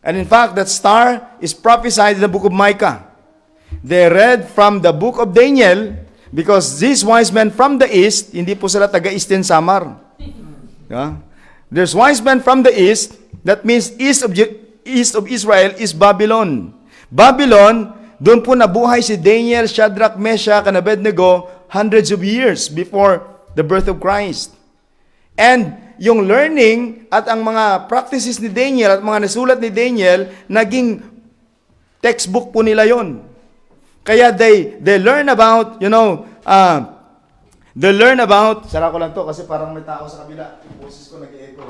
And in fact, that star is prophesied in the book of Micah. They read from the book of Daniel because these wise men from the east, hindi po sila taga-Eastern Samar. Yeah? There's wise men from the east, that means east of Israel is Babylon. Babylon, doon po nabuhay si Daniel, Shadrach, Meshach, and Abednego hundreds of years before the birth of Christ. And yung learning at ang mga practices ni Daniel at mga nasulat ni Daniel, naging textbook po nila yon. Kaya they learn about, they learn about, sara ko lang to kasi parang may tao sa kabila. Yung boses ko nag-echo.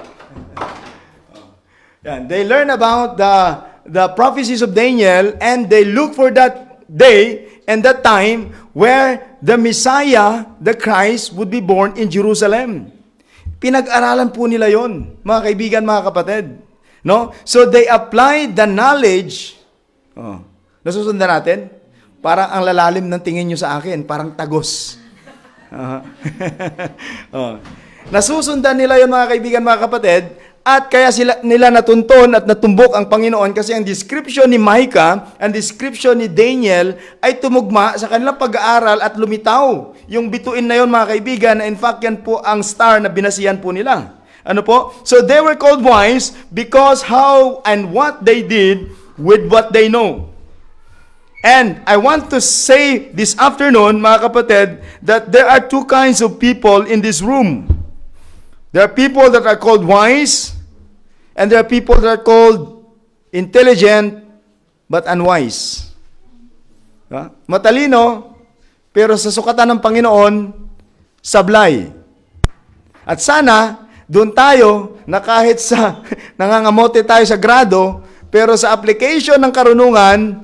Yan. They learn about the prophecies of Daniel and they look for that day and that time where the Messiah, the Christ, would be born in Jerusalem. Pinag-aralan po nila yon, mga kaibigan, mga kapatid. No? So they apply the knowledge. Nasusundan natin? Parang ang lalalim ng tingin nyo sa akin, parang tagos. Nasusundan nila yon, mga kaibigan, mga kapatid, at kaya nila natunton at natumbok ang Panginoon kasi ang description ni Micah, ang description ni Daniel ay tumugma sa kanilang pag-aaral at lumitaw. Yung bituin na yon, mga kaibigan, in fact yan po ang star na binasihan po nila. Ano po? So they were called wise because how and what they did with what they know. And I want to say this afternoon, mga kapatid, that there are two kinds of people in this room. There are people that are called wise, and there are people that are called intelligent, but unwise. Matalino, pero sa sukatan ng Panginoon, sablay. At sana, doon tayo, na kahit sa nangangamote tayo sa grado, pero sa application ng karunungan,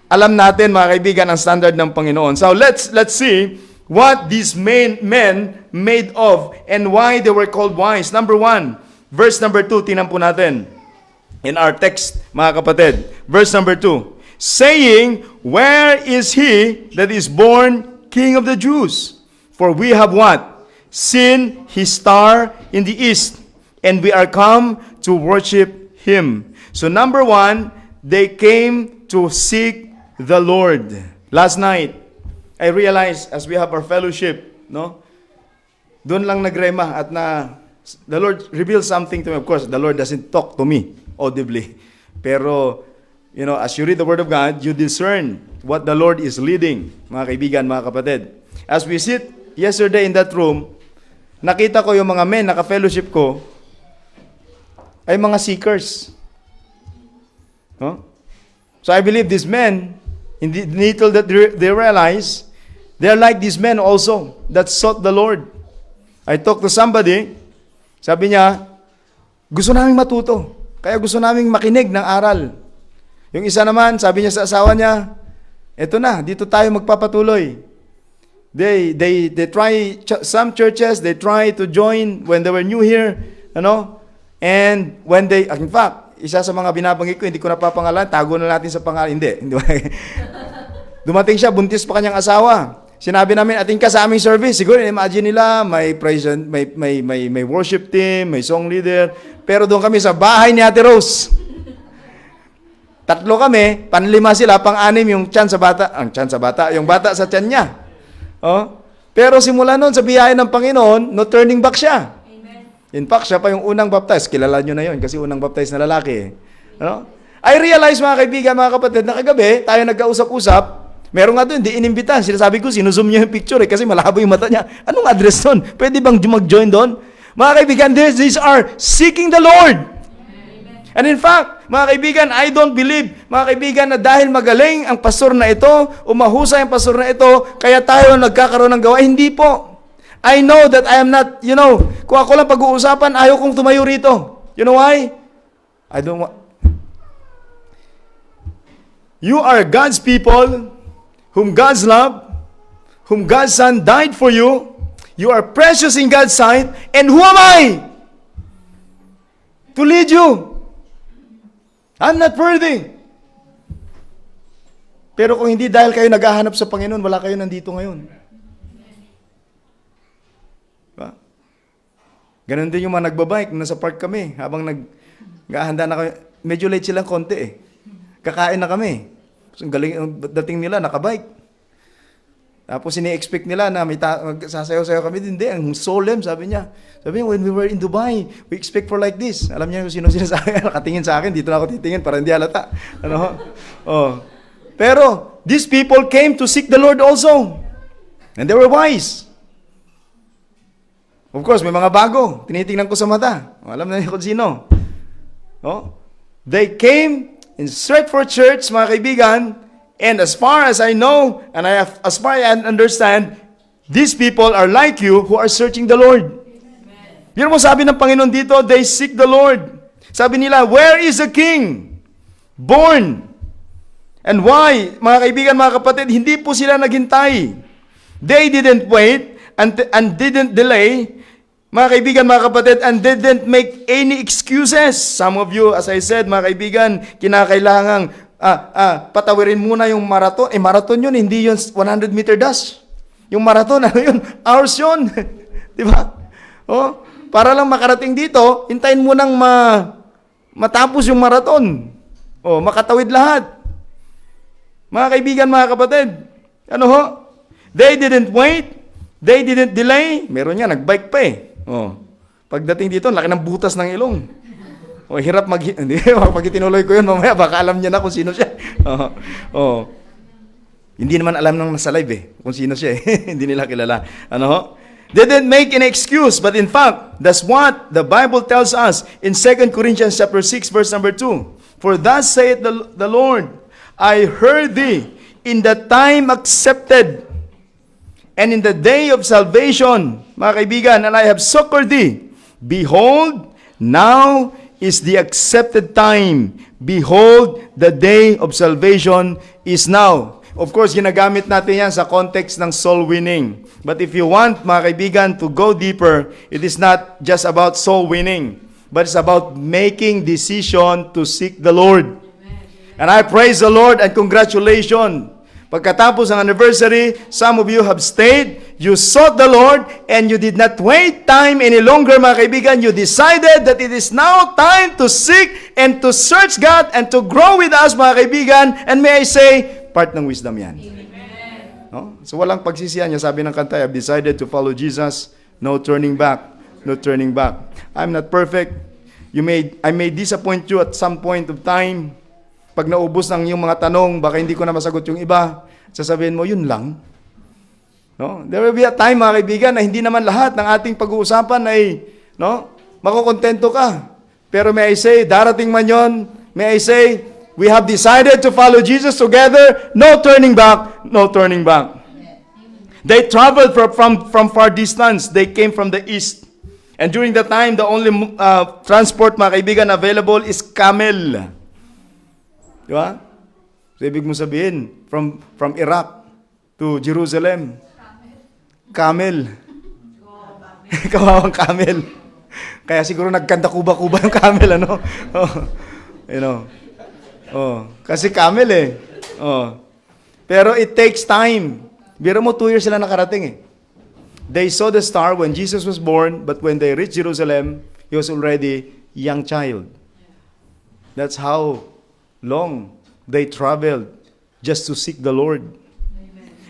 alam natin, mga kaibigan, ang standard ng Panginoon. So let's see what these men made of and why they were called wise. Number 1, verse number 2, tingnan po natin in our text, mga kapatid. Verse number 2, saying, where is he that is born King of the Jews? For we have what? Seen his star in the east, and we are come to worship him. So number 1, they came to seek the Lord. Last night, I realized as we have our fellowship, no? Doon lang nagrema at the Lord revealed something to me. Of course, the Lord doesn't talk to me audibly. Pero, as you read the Word of God, you discern what the Lord is leading, mga kaibigan, mga kapatid. As we sit yesterday in that room, nakita ko yung mga men, naka-fellowship ko, ay mga seekers. No? So I believe these men, in the little that they realize, they are like these men also that sought the Lord. I talked to somebody, sabi niya, gusto naming matuto, kaya gusto naming makinig ng aral. Yung isa naman, sabi niya sa asawa niya, Ito na, dito tayo magpapatuloy. They try, some churches, they try to join when they were new here, and when they, in fact, isa sa mga binabanggit ko, hindi ko napapangalan, tago na natin sa pangalan, hindi. Dumating siya, buntis pa kanyang asawa. Sinabi namin, ating ka sa aming service. Siguro, imagine nila, may praise, may worship team, may song leader, pero doon kami sa bahay ni Ate Rose. 3 kami, panlima sila, pang-anim yung tiyan sa bata, yung bata sa tiyan niya. Pero simula noon sa biyaya ng Panginoon, no turning back siya. Amen. In fact, siya pa yung unang baptize. Kilala nyo na yun kasi unang baptize na lalaki. I realize mga kaibigan, mga kapatid, na kagabi, tayo nagkausap-usap, meron nga doon, di inimbitan. Sinasabi ko, sinuzoom niya yung picture kasi malabo yung mata niya. Anong address doon? Pwede bang mag-join doon? Mga kaibigan, these are seeking the Lord. And in fact, mga kaibigan, I don't believe, mga kaibigan, na dahil magaling ang pastor na ito, o mahusay ang pastor na ito, kaya tayo nagkakaroon ng gawa. Hindi po. I know that I am not, kung ako lang pag-uusapan, ayaw kong tumayo rito. You know why? I don't want. You are God's people, whom God's love, whom God's Son died for you. You are precious in God's sight. And who am I to lead you? I'm not worthy. Pero kung hindi dahil kayo naghahanap sa Panginoon, wala kayo nandito ngayon. Diba? Ganon din yung mga nagbabike. Nasa park kami. Habang naghahanda na kami. Medyo late silang konti eh. Kakain na kami. So, galing, dating nila, nakabike. Tapos ini-expect nila na may sasayaw-sayaw kami. Hindi, ang solemn, sabi niya. Sabi niya, when we were in Dubai, we expect for like this. Alam niya kung sino-sino sa akin, nakatingin sa akin, dito na ako titingin para hindi halata. Pero, these people came to seek the Lord also. And they were wise. Of course, may mga bago. Tinitingnan ko sa mata. Alam na niyo kung sino. They came in search for church, mga kaibigan. And as far as I know, and as far as I understand, these people are like you who are searching the Lord. Yun mo sabi ng Panginoon dito, they seek the Lord. Sabi nila, where is the King? Born. And why? Mga kaibigan, mga kapatid, hindi po sila naghintay. They didn't wait and didn't delay. Mga kaibigan, mga kapatid, and didn't make any excuses. Some of you, as I said, mga kaibigan, kinakailangang patawirin muna yung marathon. Marathon yun, hindi yun 100-meter dash. Yung marathon, ano yun? Hours yun. Di ba? Para lang makarating dito, hintayin mo nang matapos yung marathon. Makatawid lahat. Mga kaibigan, mga kapatid, they didn't wait, they didn't delay. Meron nga, nagbike pa eh. Pagdating dito, laki ng butas ng ilong. Hirap hindi, pag itinuloy ko yun, mamaya baka alam niya na kung sino siya. Hindi naman alam ng nasa live eh, kung sino siya eh. Hindi nila kilala. They didn't make an excuse, but in fact, that's what the Bible tells us in 2 Corinthians chapter 6, verse number 2. For thus saith the Lord, I heard thee in the time accepted, and in the day of salvation, mga kaibigan, and I have succored thee. Behold, now is the accepted time. Behold, the day of salvation is now. Of course, ginagamit natin yan sa context ng soul winning. But if you want, mga kaibigan, to go deeper, it is not just about soul winning, but it's about making decision to seek the Lord. And I praise the Lord and congratulations. Pagkatapos ng anniversary, some of you have stayed, you sought the Lord, and you did not wait time any longer, mga kaibigan. You decided that it is now time to seek and to search God and to grow with us, mga kaibigan. And may I say, part ng wisdom yan. So walang pagsisiyan niya. Sabi ng kanta, I've decided to follow Jesus. No turning back. No turning back. I'm not perfect. I may disappoint you at some point of time. Pag naubos ng yung mga tanong, baka hindi ko na masagot yung iba, sasabihin mo, yun lang. There will be a time, mga kaibigan, na hindi naman lahat ng ating pag-uusapan ay makukontento ka. Pero may I say, darating man yon, may I say, we have decided to follow Jesus together, no turning back, no turning back. They traveled from far distance. They came from the east. And during that time, the only transport, mga kaibigan, available is camel. Di ba? So, ibig mo sabihin, from Iraq to Jerusalem, camel. Kawawang camel. Kaya siguro nagkanta kuba-kuba yung camel, ano? Oh, you know. Oh, kasi camel eh. Oh. Pero it takes time. Biro mo, 2 years sila nakarating eh. They saw the star when Jesus was born, but when they reached Jerusalem, he was already young child. That's how long they traveled just to seek the Lord.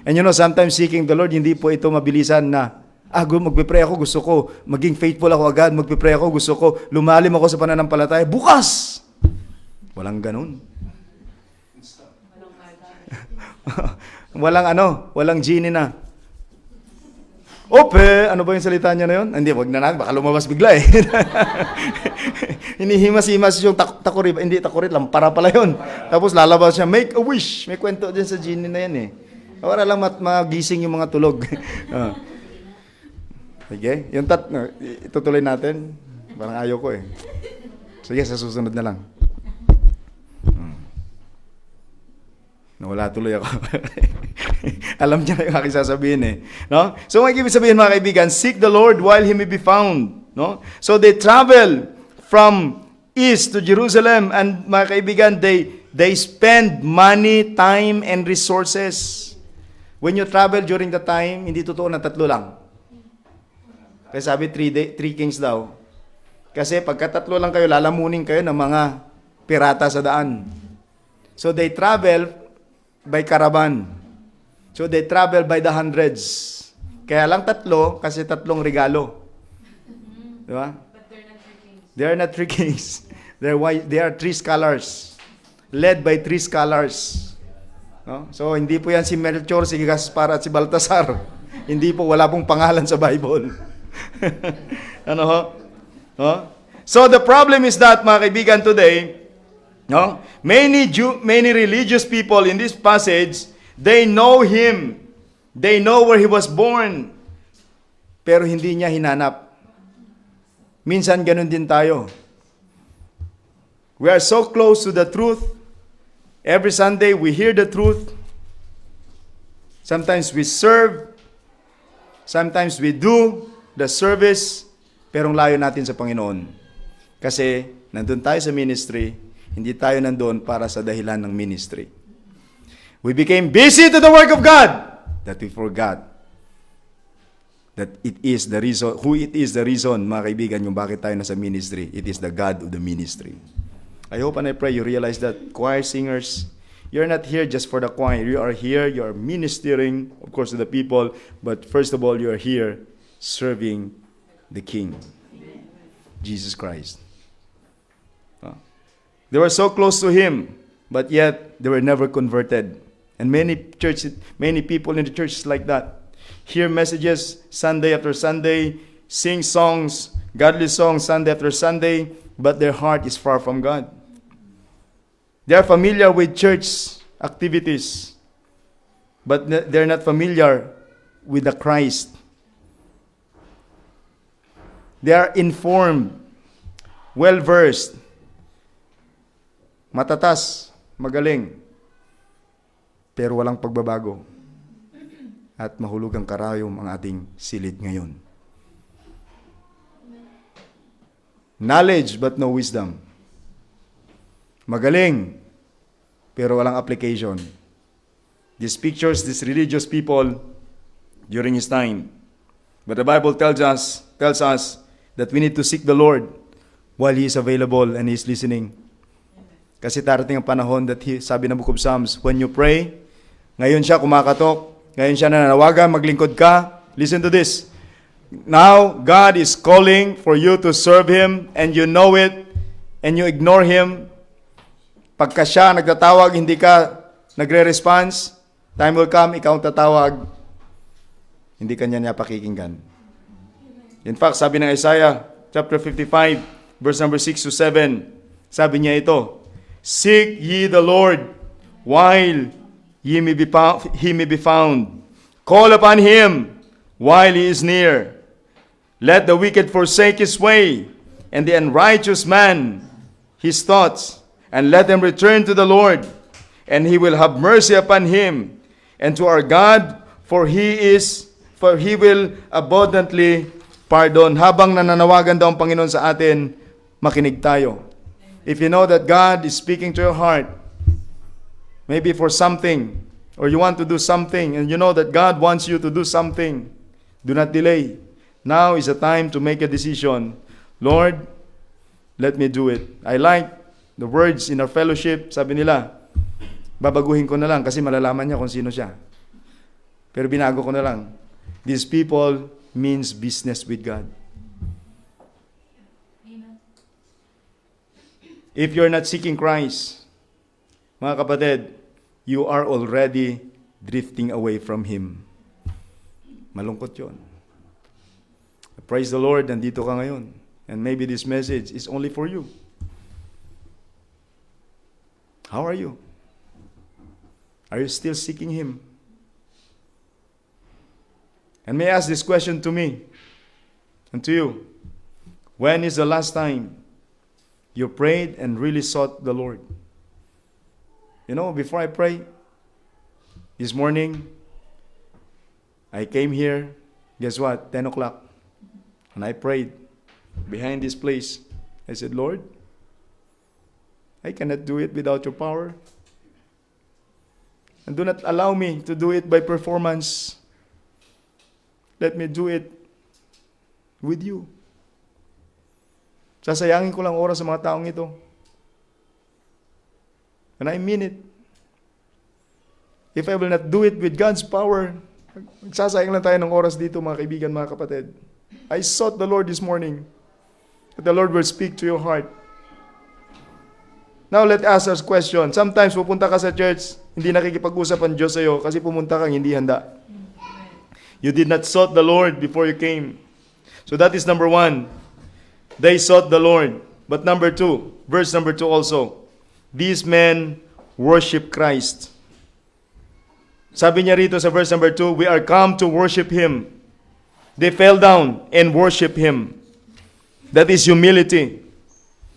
And you know, sometimes seeking the Lord, hindi po ito mabilisan na, magpipray ako, gusto ko, maging faithful ako agad, magpipray ako, gusto ko, lumalim ako sa pananampalataya, bukas! Walang ganun. Walang genie na. Ope, ano ba yung salita niya na yun? Hindi, wag na natin, baka lumabas bigla eh. Hinihimas-himas yung takurit. Hindi, takurit lang, para pala yun. Tapos lalabas siya, make a wish. May kwento din sa genie na yan eh. Para lang magising yung mga tulog. Okay? Yung itutuloy natin. Parang ayaw ko eh. Sige, sa susunod na lang. Nawala tuloy ako. Alam niya na yung aking sasabihin eh. No? So, may ibig sabihin mga kaibigan, seek the Lord while He may be found. No? So, they travel from east to Jerusalem and mga kaibigan, they spend money, time, and resources. When you travel during the time, hindi totoo na 3 lang. Kasi sabi 3 kings daw. Kasi pagka 3 lang kayo, lalamunin kayo ng mga pirata sa daan. So they travel by caravan. So they travel by the hundreds. Kaya lang 3 kasi 3 regalo. Di ba? But they're not 3 kings. They are not 3 kings. They are 3 scholars. Led by 3 scholars. No? So hindi po yan si Melchor, si Gaspar at si Baltasar. Hindi po, wala pong pangalan sa Bible. Ano ho? No? So the problem is that, mga kaibigan, today, no? Many religious people in this passage, they know Him. They know where He was born. Pero hindi niya hinanap. Minsan ganun din tayo. We are so close to the truth. Every Sunday we hear the truth. Sometimes we serve. Sometimes we do the service. Pero layo natin sa Panginoon. Kasi nandun tayo sa ministry. Hindi tayo nandun para sa dahilan ng ministry. We became busy to the work of God that we forgot that it is the reason, who it is the reason, mga kaibigan, yung bakit tayo nasa ministry. It is the God of the ministry. I hope and I pray you realize that choir singers, you're not here just for the choir. You are here, you are ministering, of course, to the people, but first of all, you are here serving the King, Jesus Christ. They were so close to Him, but yet they were never converted. And many people in the church is like that. Hear messages Sunday after Sunday, sing songs, godly songs Sunday after Sunday, but their heart is far from God. They are familiar with church activities, but they're not familiar with the Christ. They are informed, well-versed, matatas, magaling, pero walang pagbabago. At mahulog ang karayom ang ating silid ngayon. Knowledge but no wisdom. Magaling, pero walang application. These pictures, these religious people during his time. But the Bible tells us that we need to seek the Lord while He is available and He is listening. Kasi darating ang panahon that sabi ng Book of Psalms, when you pray, ngayon siya kumakatok, ngayon siya nananawagan, maglingkod ka. Listen to this. Now, God is calling for you to serve Him and you know it and you ignore Him. Pagka siya nagtatawag, hindi ka nagre-response, time will come, ikaw ang tatawag, hindi ka niya pakikinggan. In fact, sabi ng Isaiah chapter 55, verse number 6 to 7, sabi niya ito, seek ye the Lord while He may be found. Call upon Him while He is near. Let the wicked forsake his way, and the unrighteous man his thoughts, and let them return to the Lord, and he will have mercy upon him. And to our God, for he will abundantly pardon. Habang nananawagan daw ang Panginoon sa atin, makinig tayo. If you know that God is speaking to your heart, maybe for something, or you want to do something, and you know that God wants you to do something, do not delay. Now is the time to make a decision. Lord, let me do it. I like the words in our fellowship. Sabi nila, babaguhin ko na lang kasi malalaman niya kung sino siya. Pero binago ko na lang. These people means business with God. If you're not seeking Christ, mga kapatid, you are already drifting away from Him. Malungkot yun. Praise the Lord, nandito ka ngayon. And maybe this message is only for you. How are you? Are you still seeking Him? And may I ask this question to me and to you. When is the last time you prayed and really sought the Lord? You know, before I pray, this morning, I came here, guess what? 10 o'clock. And I prayed behind this place. I said, Lord, I cannot do it without your power. And do not allow me to do it by performance. Let me do it with you. Sasayangin ko lang oras sa mga taong ito. And I mean it. If I will not do it with God's power, magsasayang lang tayo ng oras dito, mga kaibigan, mga kapatid. I sought the Lord this morning, that the Lord will speak to your heart. Now, let us ask a question. Sometimes, pupunta ka sa church, hindi nakikipag-usap ang Diyos sa'yo kasi pumunta kang hindi handa. You did not sought the Lord before you came. So that is number 1. They sought the Lord. But number 2, verse number 2 also, these men worship Christ. Sabi niya rito sa verse number 2, we are come to worship Him. They fell down and worship Him. That is humility.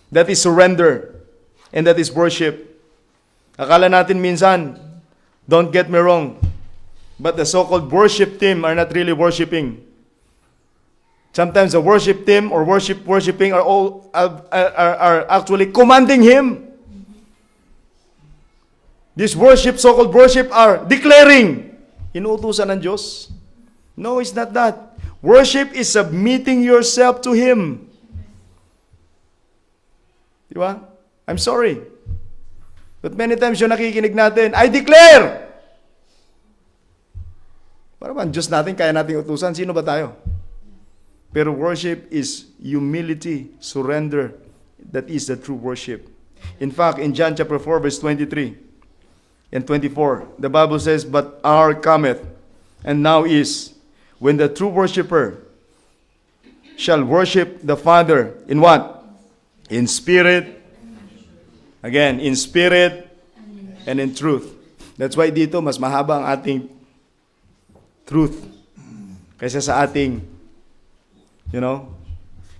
That is surrender. And that is worship. Akala natin minsan, don't get me wrong, but the so-called worship team are not really worshiping. Sometimes the worship team or worshiping are actually commanding Him. This worship, so-called worship, are declaring, inuutusan ng Diyos. No, it's not that. Worship is submitting yourself to Him. Di ba? I'm sorry. But many times yung nakikinig natin, I declare! Para ba, Diyos natin, kaya natin utusan. Sino ba tayo? Pero worship is humility, surrender. That is the true worship. In fact, in John chapter 4, verse 23 and 24, the Bible says, but hour cometh, and now is, when the true worshiper shall worship the Father in what? In spirit. Again, in spirit and in truth. That's why dito, mas mahaba ang ating truth kaysa sa ating,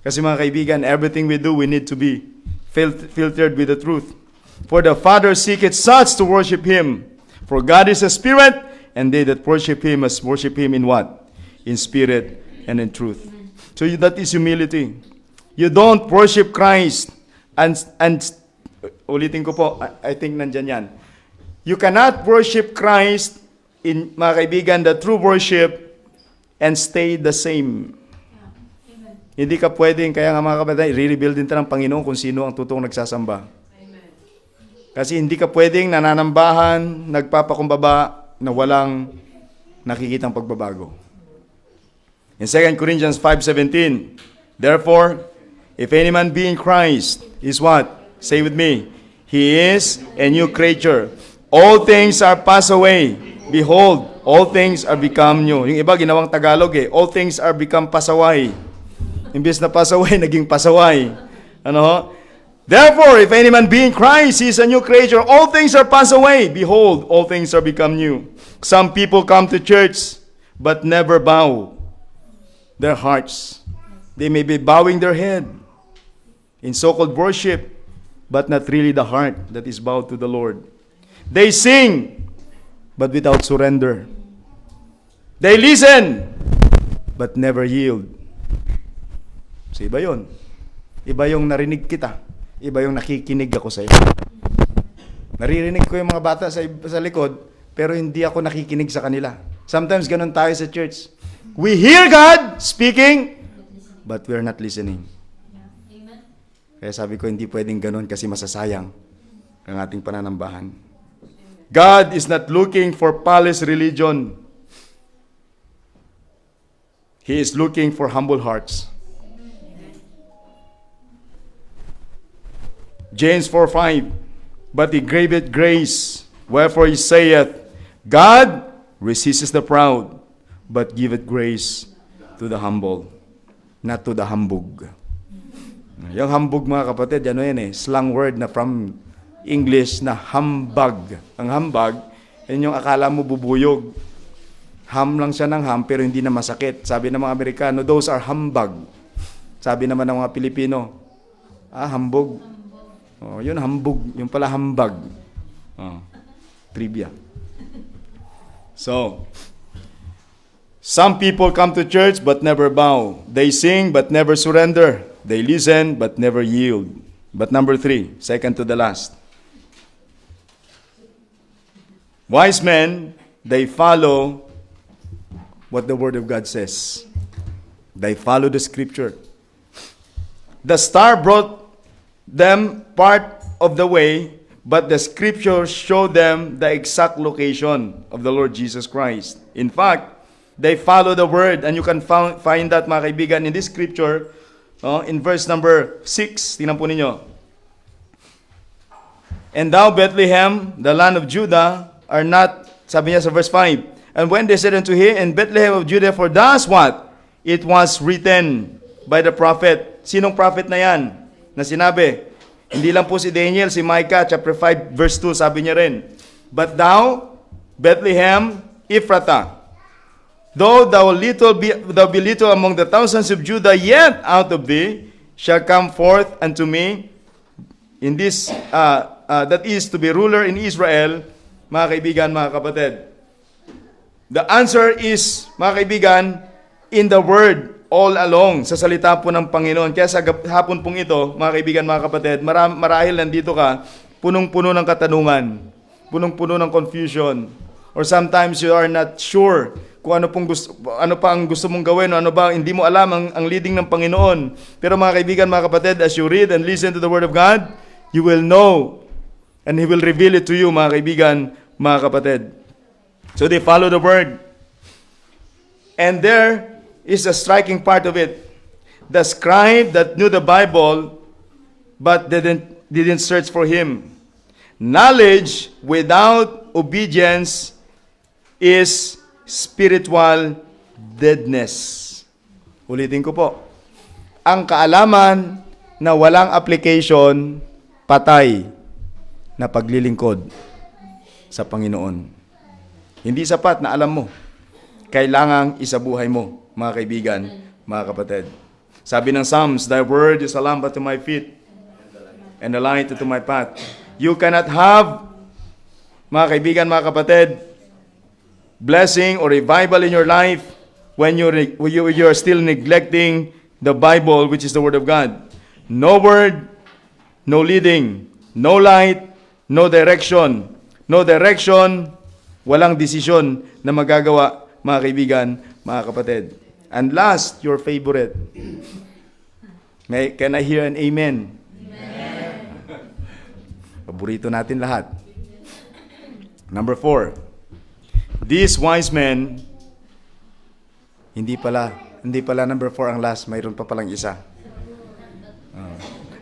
kasi mga kaibigan, everything we do, we need to be filtered with the truth. For the Father seeketh such to worship Him. For God is a spirit, and they that worship Him must worship Him in what? In spirit and in truth. So that is humility. You don't worship Christ and ulitin ko po, I think nandyan yan. You cannot worship Christ in, mga kaibigan, the true worship and stay the same. Amen. Hindi ka pwedeng, kaya nga mga kapatid, re-rebuild din ng Panginoon kung sino ang totoong nagsasamba. Amen. Kasi hindi ka pwedeng nananambahan, nagpapakumbaba, na walang nakikitang pagbabago. In 2 Corinthians 5:17, therefore, if any man be in Christ, is what? Say with me, he is a new creature. All things are passed away. Behold, all things are become new. Yung iba, ginawang Tagalog all things are become pasaway. Imbes na pasaway, naging pasaway. Therefore, if any man be in Christ, he is a new creature. All things are passed away. Behold, all things are become new. Some people come to church, but never bow their hearts. They may be bowing their head in so-called worship, but not really the heart that is bowed to the Lord. They sing, but without surrender. They listen, but never yield. So iba yun. Iba yung narinig kita. Iba yung nakikinig ako sa iyo. Naririnig ko yung mga bata sa likod, pero hindi ako nakikinig sa kanila. Sometimes ganun tayo sa church. We hear God speaking, but we're not listening. Kaya sabi ko, hindi pwedeng ganun kasi masasayang ang ating pananambahan. God is not looking for palace religion. He is looking for humble hearts. James 4:5, but he graveth grace, wherefore he saith, God resisteth the proud, but giveth grace to the humble, not to the humbug. Yung humbug, mga kapatid, ano yan slang word na from English na humbug. Ang humbug, yun yung akala mo bubuyog. Ham lang siya ng ham, pero hindi na masakit. Sabi ng mga Amerikano, those are humbug. Sabi naman ng mga Pilipino, humbug. Oh, yun hambug, yung pala hambag. Trivia. So, some people come to church but never bow. They sing but never surrender. They listen but never yield. But number 3, second to the last. Wise men, they follow what the Word of God says. They follow the Scripture. The star brought them part of the way, but the Scripture showed them the exact location of the Lord Jesus Christ. In fact, they follow the Word, and you can find that, mga kaibigan, in this Scripture, in verse number 6. Tingnan po ninyo. And thou, Bethlehem, the land of Judah, are not, sabi niya sa verse 5, and when they said unto him, in Bethlehem of Judah, for thus what? It was written by the prophet. Sinong prophet na yan? Na sinabi, hindi lang po si Daniel, si Micah, chapter 5, verse 2, sabi niya rin, but thou, Bethlehem, Ephratah, though thou be little among the thousands of Judah, yet out of thee shall come forth unto me, in this, that is to be ruler in Israel, mga kaibigan, mga kapatid. The answer is, mga kaibigan, in the Word, all along, sa salita po ng Panginoon. Kaya sa hapon pong ito, mga kaibigan, mga kapatid, marahil nandito ka, punong-puno ng katanungan, punong-puno ng confusion, or sometimes you are not sure kung ano pa ang gusto mong gawin, o ano ba, hindi mo alam ang leading ng Panginoon. Pero mga kaibigan, mga kapatid, as you read and listen to the Word of God, you will know, and He will reveal it to you, mga kaibigan, mga kapatid. So they follow the Word. And there is a striking part of it. The scribe that knew the Bible but didn't search for him. Knowledge without obedience is spiritual deadness. Ulitin ko po. Ang kaalaman na walang application, patay na paglilingkod sa Panginoon. Hindi sapat na alam mo. Kailangang isabuhay mo, mga kaibigan, mga kapatid. Sabi ng Psalms, thy word is a lamp unto my feet and a light unto my path. You cannot have, mga kaibigan, mga kapatid, blessing or revival in your life when you're still neglecting the Bible, which is the Word of God. No word, no leading, no light, no direction. No direction, walang desisyon na magagawa, mga kaibigan, mga kapatid. And last, your favorite. Can I hear an amen? Amen. Paborito natin lahat. Number 4. These wise men, hindi pala number 4 ang last, mayroon pa palang isa.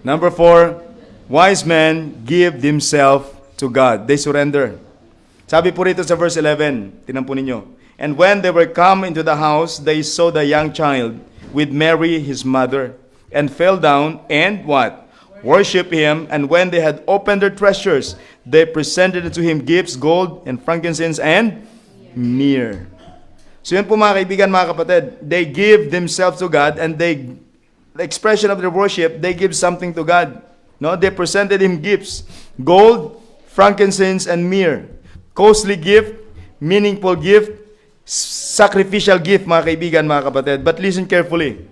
Number 4, wise men give themselves to God. They surrender. Sabi po rito sa verse 11, tinan po ninyo. And when they were come into the house, they saw the young child with Mary his mother, and fell down and what? Worship him. And when they had opened their treasures, they presented to him gifts, gold and frankincense and myrrh. So yun po, mga kaibigan, mga kapatid, they give themselves to God, and the expression of their worship, they give something to God. No, they presented him gifts, gold, frankincense, and myrrh. Costly gift, meaningful gift, sacrificial gift, mga kaibigan, mga kapatid. But listen carefully.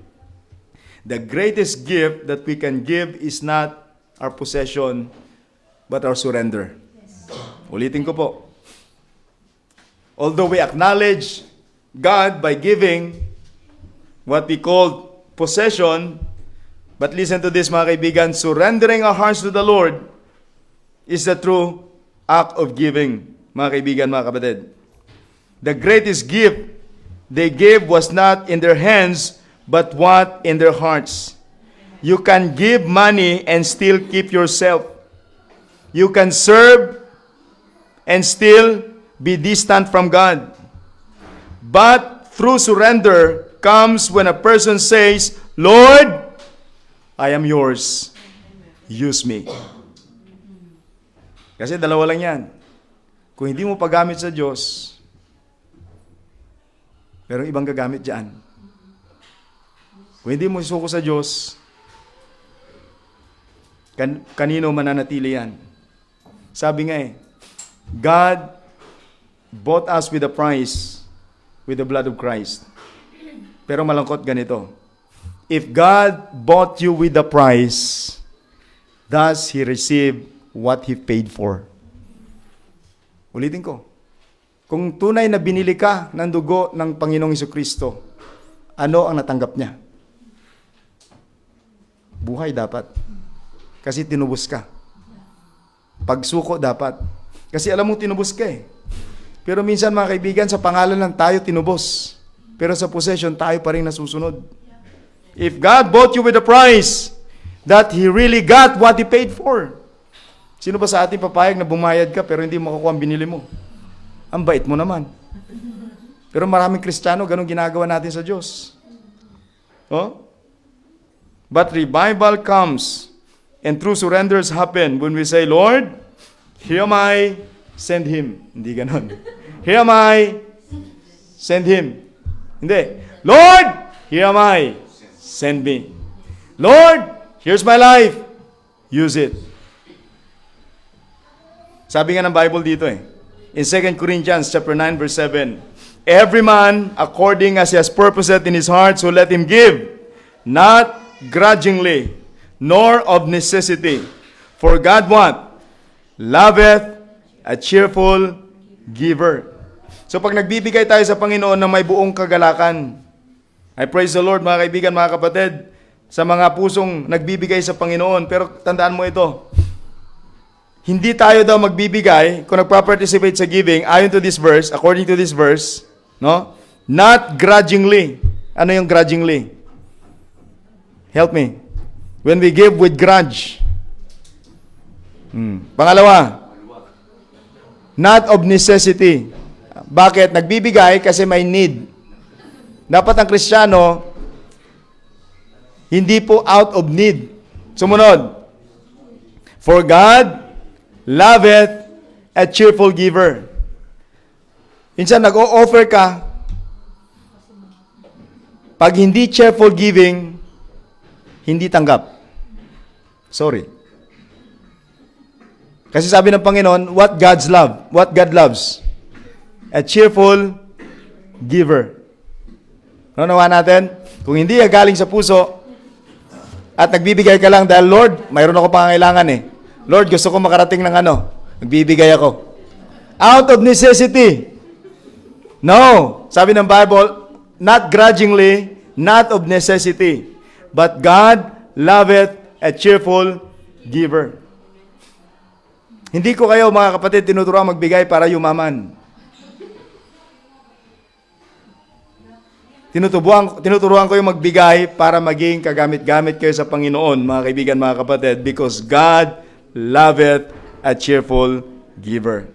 The greatest gift that we can give is not our possession, but our surrender. Ulitin ko po. Although we acknowledge God by giving what we call possession, but listen to this, mga kaibigan, surrendering our hearts to the Lord is the true act of giving, mga kaibigan, mga kapatid. The greatest gift they gave was not in their hands, but what in their hearts. You can give money and still keep yourself. You can serve and still be distant from God. But through surrender comes when a person says, Lord, I am yours. Use me. Kasi dalawa lang yan. Kung hindi mo paggamit sa Diyos, merong ibang gagamit dyan. Kung hindi mo isuko sa Diyos, kanino mananatili yan? Sabi nga God bought us with a price, with the blood of Christ. Pero malangkot ganito. If God bought you with a price, thus He received what He paid for. Ulitin ko. Kung tunay na binili ka ng dugo ng Panginoong Hesukristo, ano ang natanggap niya? Buhay dapat. Kasi tinubos ka. Pagsuko dapat. Kasi alam mong tinubos ka Pero minsan, mga kaibigan, sa pangalan lang tayo tinubos. Pero sa possession, tayo pa rin nasusunod. If God bought you with a price, that He really got what He paid for. Sino ba sa ating papayag na bumayad ka pero hindi mo makukuha ang binili mo? Ang bait mo naman. Pero maraming Kristiyano, ganun ginagawa natin sa Diyos. Oh? But revival comes and true surrenders happen when we say, Lord, here am I, send Him. Hindi ganun. Here am I, send Him. Hindi. Lord, here am I, send me. Lord, here's my life, use it. Sabi nga ng Bible dito in 2 Corinthians chapter 9 verse 7, every man according as he has purposed in his heart, so let him give, not grudgingly, nor of necessity. For God what? Loveth a cheerful giver. So pag nagbibigay tayo sa Panginoon na may buong kagalakan, I praise the Lord, mga kaibigan, mga kapatid, sa mga pusong nagbibigay sa Panginoon. Pero tandaan mo ito, hindi tayo daw magbibigay kung nagpa-participate sa giving, ayon to this verse, according to this verse, no? Not grudgingly. Ano yung grudgingly? Help me. When we give with grudge. Pangalawa, not of necessity. Bakit? Nagbibigay kasi may need. Dapat ang Kristiyano, hindi po out of need. Sumunod. For God loveth a cheerful giver. Minsan nag-o-offer ka, pag hindi cheerful giving, hindi tanggap. Sorry. Kasi sabi ng Panginoon, what God loves, a cheerful giver. Nawa natin? Kung hindi galing sa puso, at nagbibigay ka lang dahil, Lord, mayroon ako pangangailangan Lord, gusto ko makarating ng nagbibigay ako. Out of necessity. No. Sabi ng Bible, not grudgingly, not of necessity. But God loveth a cheerful giver. Hindi ko kayo, mga kapatid, tinuturuan magbigay para yumaman. Tinuturuan ko yung magbigay para maging kagamit-gamit kayo sa Panginoon, mga kaibigan, mga kapatid, because God loveth a cheerful giver.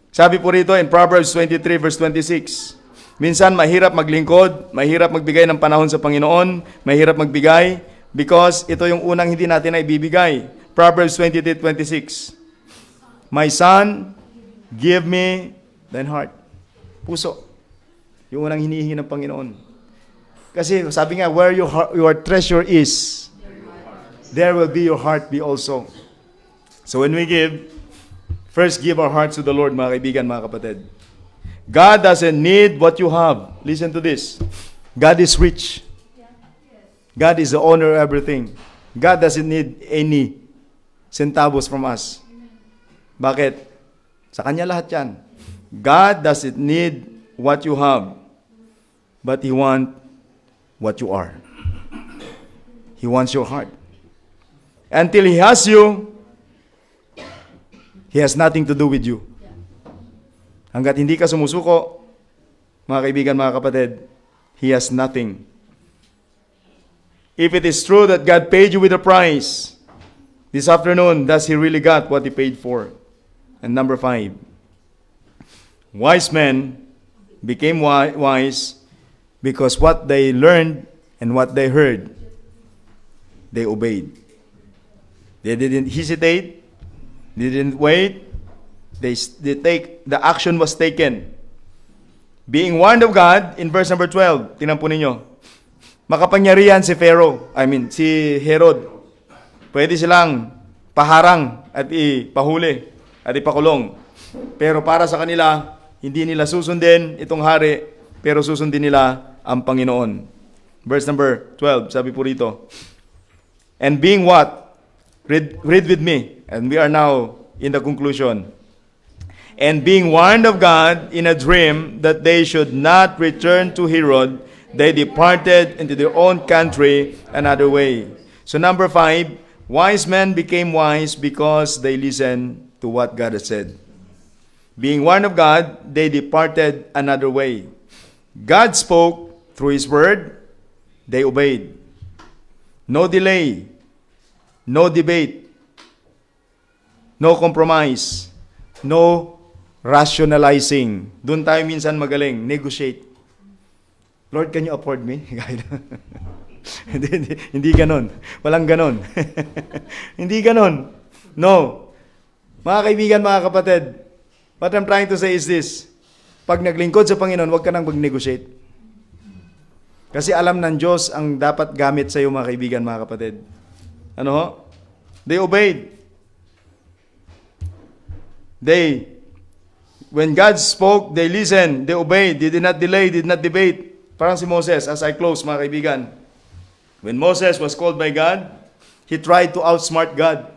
Sabi po rito in Proverbs 23 verse 26, minsan mahirap maglingkod, mahirap magbigay ng panahon sa Panginoon, mahirap magbigay because ito yung unang hindi natin na ibibigay. Proverbs 23:26. My son, give me thine heart. Puso. Yung unang hinihingi ng Panginoon. Kasi sabi nga, where your treasure is, there will be your heart be also. So when we give, First, give our hearts to the Lord, mga kaibigan, mga kapatid. God doesn't need what you have. Listen to this. God is rich. God is the owner of everything. God doesn't need any centavos from us. Bakit? Sa Kanya lahat yan. God doesn't need what you have, but He wants what you are. He wants your heart. Until He has you, He has nothing to do with you. Hanggat hindi ka sumusuko, mga kaibigan, mga kapatid, He has nothing. If it is true that God paid you with a price, this afternoon, does He really got what He paid for? And number 5, wise men became wise because what they learned and what they heard, they obeyed. They didn't hesitate. They didn't wait. The action was taken. Being warned of God, in verse number 12, tingnan po ninyo, makapangyarihan si si Herod. Pwede silang paharang at ipahuli at ipakulong. Pero para sa kanila, hindi nila susundin itong hari, pero susundin nila ang Panginoon. Verse number 12, sabi po rito, and being what? Read with me. And we are now in the conclusion. And being warned of God in a dream that they should not return to Herod, they departed into their own country another way. So number 5, wise men became wise because they listened to what God has said. Being warned of God, they departed another way. God spoke through His word, they obeyed. No delay, no debate, no compromise, no rationalizing. Doon tayo minsan magaling, negotiate. Lord, can you afford me? Hindi ganon. Walang ganon. Hindi ganon. No. Mga kaibigan, mga kapatid, what I'm trying to say is this. Pag naglingkod sa Panginoon, huwag ka nang mag-negotiate. Kasi alam ng Diyos ang dapat gamit sa iyo, mga kaibigan, mga kapatid. Ano ho? They obeyed. When God spoke, they listened, they obeyed, they did not delay, did not debate. Parang si Moses, as I close, mga kaibigan. When Moses was called by God, he tried to outsmart God.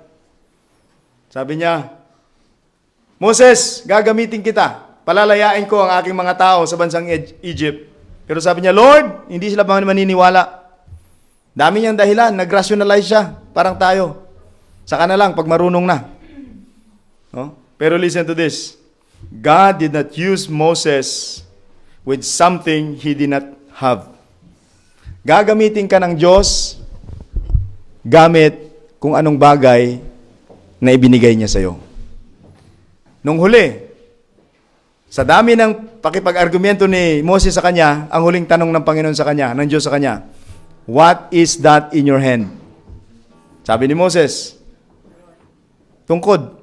Sabi niya, Moses, gagamitin kita. Palalayain ko ang aking mga tao sa bansang Egypt. Pero sabi niya, Lord, hindi sila maniniwala. Dami niyang dahilan, nag-rationalize siya. Parang tayo. Saka na lang, pag marunong na. No? Pero listen to this. God did not use Moses with something he did not have. Gagamitin ka ng Diyos gamit kung anong bagay na ibinigay niya sa iyo. Nung huli, sa dami ng pakipag-argumento ni Moses sa kanya, ang huling tanong ng Panginoon sa kanya, ng Diyos sa kanya, what is that in your hand? Sabi ni Moses, tungkod.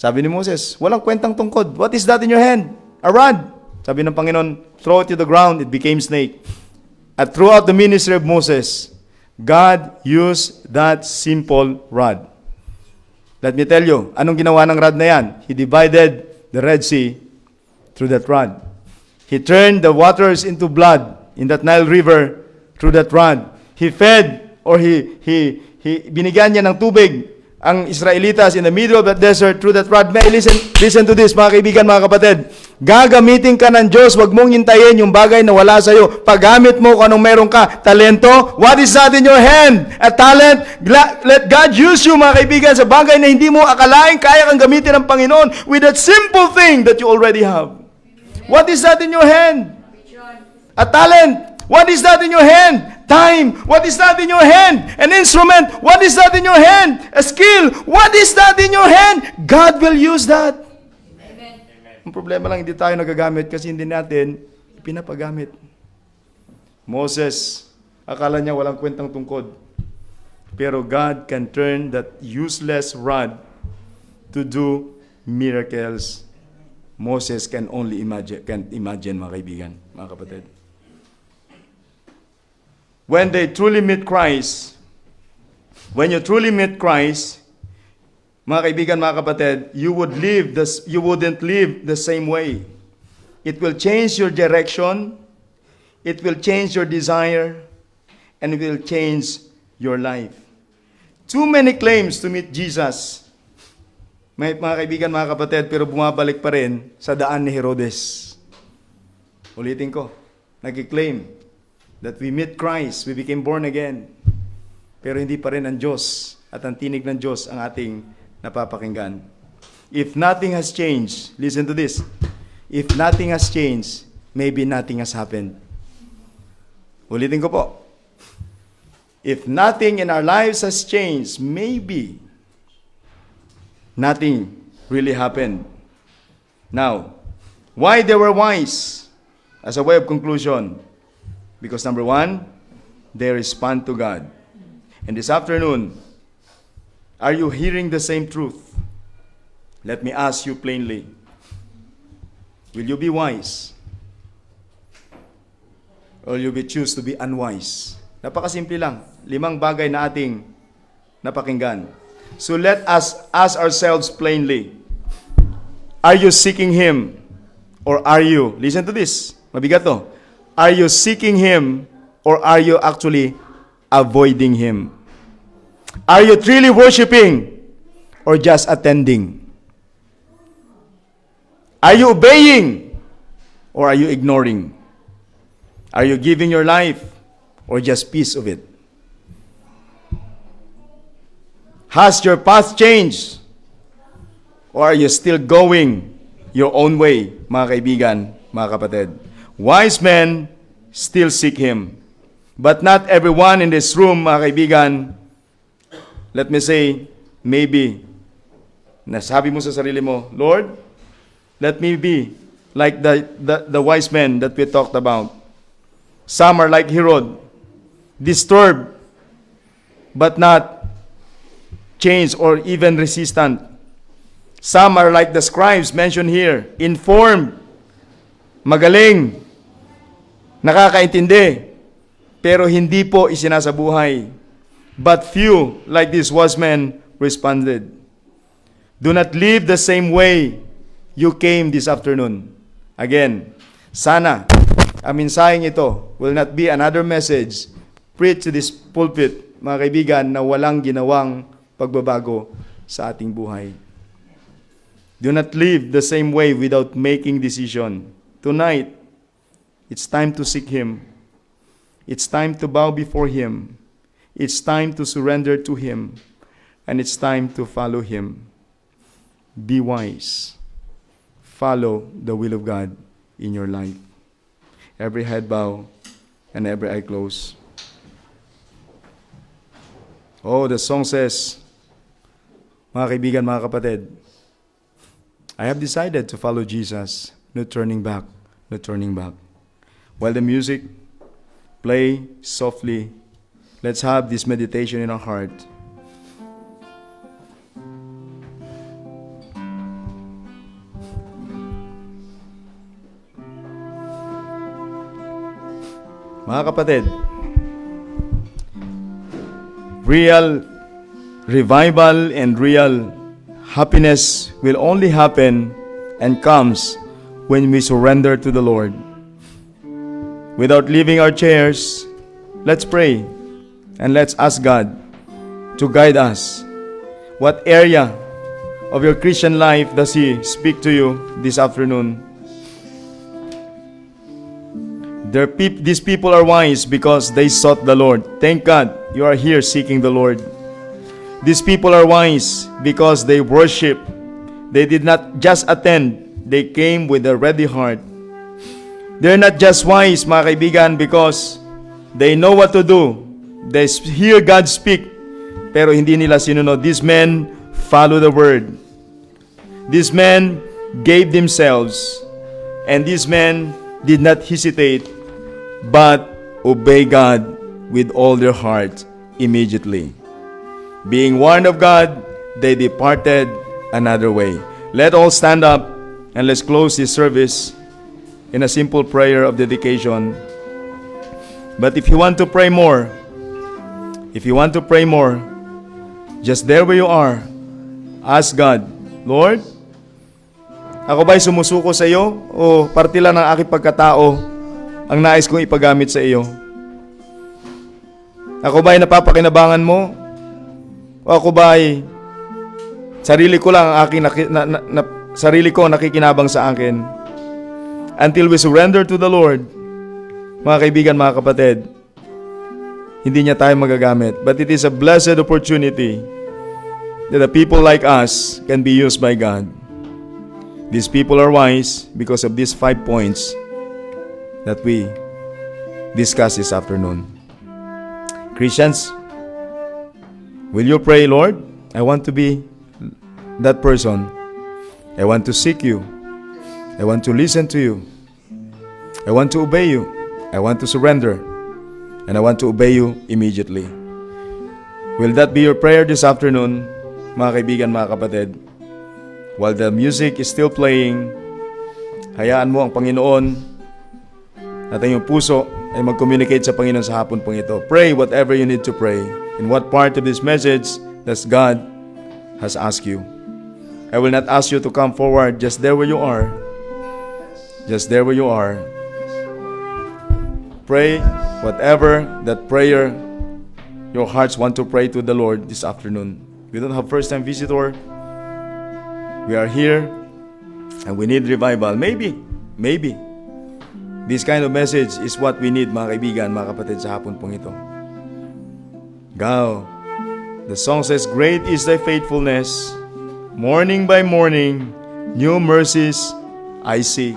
Sabi ni Moses, walang kwentang tungkod. What is that in your hand? A rod. Sabi ng Panginoon, throw it to the ground, it became snake. At throughout the ministry of Moses, God used that simple rod. Let me tell you, anong ginawa ng rod na yan? He divided the Red Sea through that rod. He turned the waters into blood in that Nile River through that rod. He fed, or he binigyan niya ng tubig ang Israelitas in the middle of the desert through that rod. May listen to this, mga kaibigan, mga kapatid. Gagamitin ka ng Diyos, wag mong hintayin yung bagay na wala sa'yo. Paggamit mo kung anong meron ka. Talento, what is that in your hand? A talent, let God use you, mga kaibigan, sa bagay na hindi mo akalain kaya kang gamitin ng Panginoon with that simple thing that you already have. What is that in your hand? A talent, what is that in your hand? Time, what is that in your hand? An instrument, what is that in your hand? A skill, what is that in your hand? God will use that. Amen. Ang problema lang, hindi tayo nagagamit kasi hindi natin pinapagamit. Moses, akala niya walang kwentang tungkod. Pero God can turn that useless rod to do miracles. Moses can't imagine, mga kaibigan, mga kapatid. When they truly meet Christ, when you truly meet Christ, mga kaibigan, mga kapatid, you wouldn't live the same way. It will change your direction, it will change your desire, and it will change your life. Too many claims to meet Jesus. May mga kaibigan, mga kapatid, pero bumabalik pa rin sa daan ni Herodes. Ulitin ko, nag-claim that we meet Christ, we became born again. Pero hindi pa rin ang Diyos at ang tinig ng Diyos ang ating napapakinggan. If nothing has changed, listen to this. If nothing has changed, maybe nothing has happened. Ulitin ko po. If nothing in our lives has changed, maybe nothing really happened. Now, why they were wise? As a way of conclusion, because number one, they respond to God. And this afternoon, are you hearing the same truth? Let me ask you plainly. Will you be wise? Or will you choose to be unwise? Napakasimple lang. 5 bagay na ating napakinggan. So let us ask ourselves plainly. Are you seeking Him? Or are you, listen to this, mabigat to. Are you seeking Him? Or are you actually avoiding Him? Are you truly worshiping or just attending? Are you obeying or are you ignoring? Are you giving your life or just piece of it? Has your path changed or are you still going your own way, mga kaibigan, mga kapatid? Wise men still seek Him. But not everyone in this room, mga kaibigan, let me say, maybe, nasabi mo sa sarili mo, Lord, let me be like the wise men that we talked about. Some are like Herod, disturbed, but not changed or even resistant. Some are like the scribes mentioned here, informed, magaling, nakakaintindi, pero hindi po isinasabuhay. But few, like these wise men, responded. Do not live the same way you came this afternoon. Again, sana ang mensaheng ito will not be another message preached to this pulpit, mga kaibigan, na walang ginawang pagbabago sa ating buhay. Do not live the same way without making decision. Tonight, it's time to seek Him. It's time to bow before Him. It's time to surrender to Him. And it's time to follow Him. Be wise. Follow the will of God in your life. Every head bow and every eye close. Oh, the song says, mga kaibigan, mga kapatid, I have decided to follow Jesus. No turning back, no turning back. While the music play softly, let's have this meditation in our heart. Mga kapatid, real revival and real happiness will only happen and comes when we surrender to the Lord. Without leaving our chairs, let's pray and let's ask God to guide us. What area of your Christian life does He speak to you this afternoon? These people are wise because they sought the Lord. Thank God you are here seeking the Lord. These people are wise because they worship. They did not just attend, they came with a ready heart. They're not just wise, mga kaibigan, because they know what to do. They hear God speak, pero hindi nila sinunod. These men follow the word. These men gave themselves, and these men did not hesitate, but obey God with all their heart immediately. Being warned of God, they departed another way. Let all stand up and let's close this service in a simple prayer of dedication. But if you want to pray more, just there where you are, Ask God, Lord, ako ba'y sumusuko sa iyo o parte lang ng aking pagkatao ang nais kong ipagamit sa iyo? Ako ba'y napapakinabangan mo? O ako ba'y sarili ko lang ang aking sarili ko ang nakikinabang sa akin? Until we surrender to the Lord, mga kaibigan, mga kapatid, hindi niya tayo magagamit. But it is a blessed opportunity that the people like us can be used by God. These people are wise because of these 5 points that we discussed this afternoon. Christians, will you pray, Lord? I want to be that person. I want to seek you. I want to listen to you. I want to obey you. I want to surrender. And I want to obey you immediately. Will that be your prayer this afternoon, mga kaibigan, mga kapatid? While the music is still playing, hayaan mo ang Panginoon at ang iyong puso ay mag-communicate sa Panginoon sa hapon pong ito. Pray whatever you need to pray. In what part of this message that God has asked you. I will not ask you to come forward, just there where you are. Just there where you are. Pray whatever that prayer your hearts want to pray to the Lord this afternoon. We don't have first-time visitor. We are here and we need revival. Maybe this kind of message is what we need, mga kaibigan, mga kapatid, sa hapon pong ito. Go. The song says, great is thy faithfulness. Morning by morning, new mercies I see.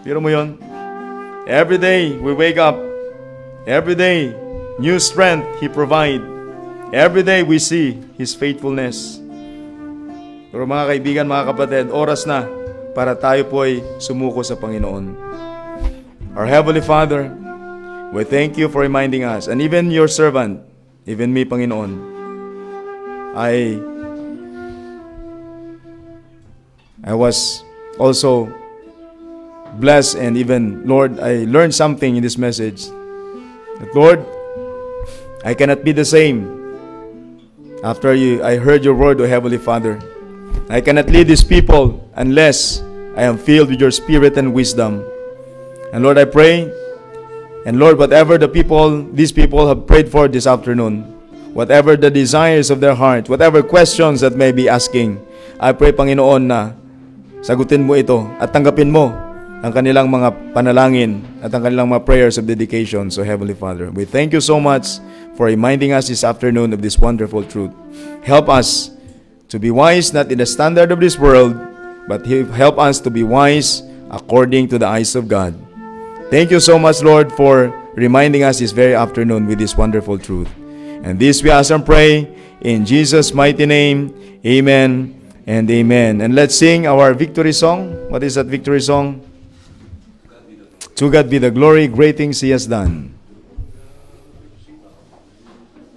Pero mo yun? Every day we wake up. Every day, new strength He provide. Every day we see His faithfulness. Pero mga kaibigan, mga kapatid, oras na para tayo po ay sumuko sa Panginoon. Our Heavenly Father, we thank you for reminding us, and even your servant, even me, Panginoon, I was also blessed, and even, Lord, I learned something in this message. That, Lord, I cannot be the same after I heard your word, O Heavenly Father. I cannot lead these people unless I am filled with your spirit and wisdom. And Lord, I pray, and Lord, whatever these people have prayed for this afternoon, whatever the desires of their heart, whatever questions that may be asking, I pray, Panginoon, na sagutin mo ito at tanggapin mo ang kanilang mga panalangin at ang kanilang mga prayers of dedication. So Heavenly Father, we thank you so much for reminding us this afternoon of this wonderful truth. Help us to be wise not in the standard of this world, but help us to be wise according to the eyes of God. Thank you so much, Lord, for reminding us this very afternoon with this wonderful truth. And this we ask and pray in Jesus' mighty name. Amen and amen. And let's sing our victory song. What is that victory song? To God be the glory, great things He has done.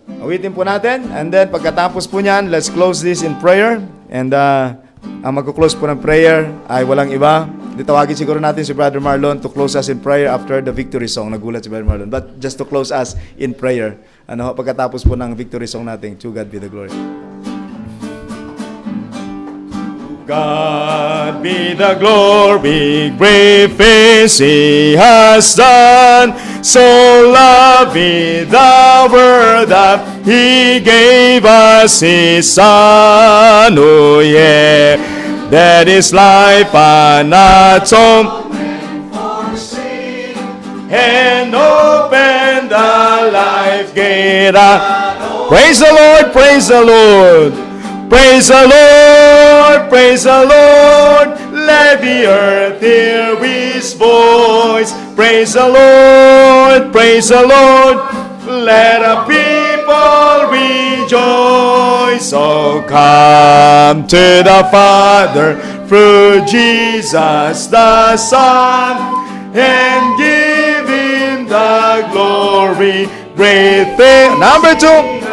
Awitin po natin, and then pagkatapos po niyan, let's close this in prayer. And ang magko-close po ng prayer ay walang iba. Tawagin siguro natin si Brother Marlon to close us in prayer after the victory song. Nagulat si Brother Marlon. But just to close us in prayer. Pagkatapos po ng victory song natin, to God be the glory. God be the glory, great things He has done. So loving the world that He gave us His Son. Oh yeah, that is life an atonement for sin, and open the life gate. Praise the Lord, praise the Lord. Praise the Lord, praise the Lord, let the earth hear His voice. Praise the Lord, let the people rejoice. Oh, come to the Father through Jesus the Son, and give Him the glory. Great thing. Number 2.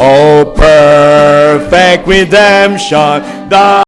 Oh, perfect redemption, the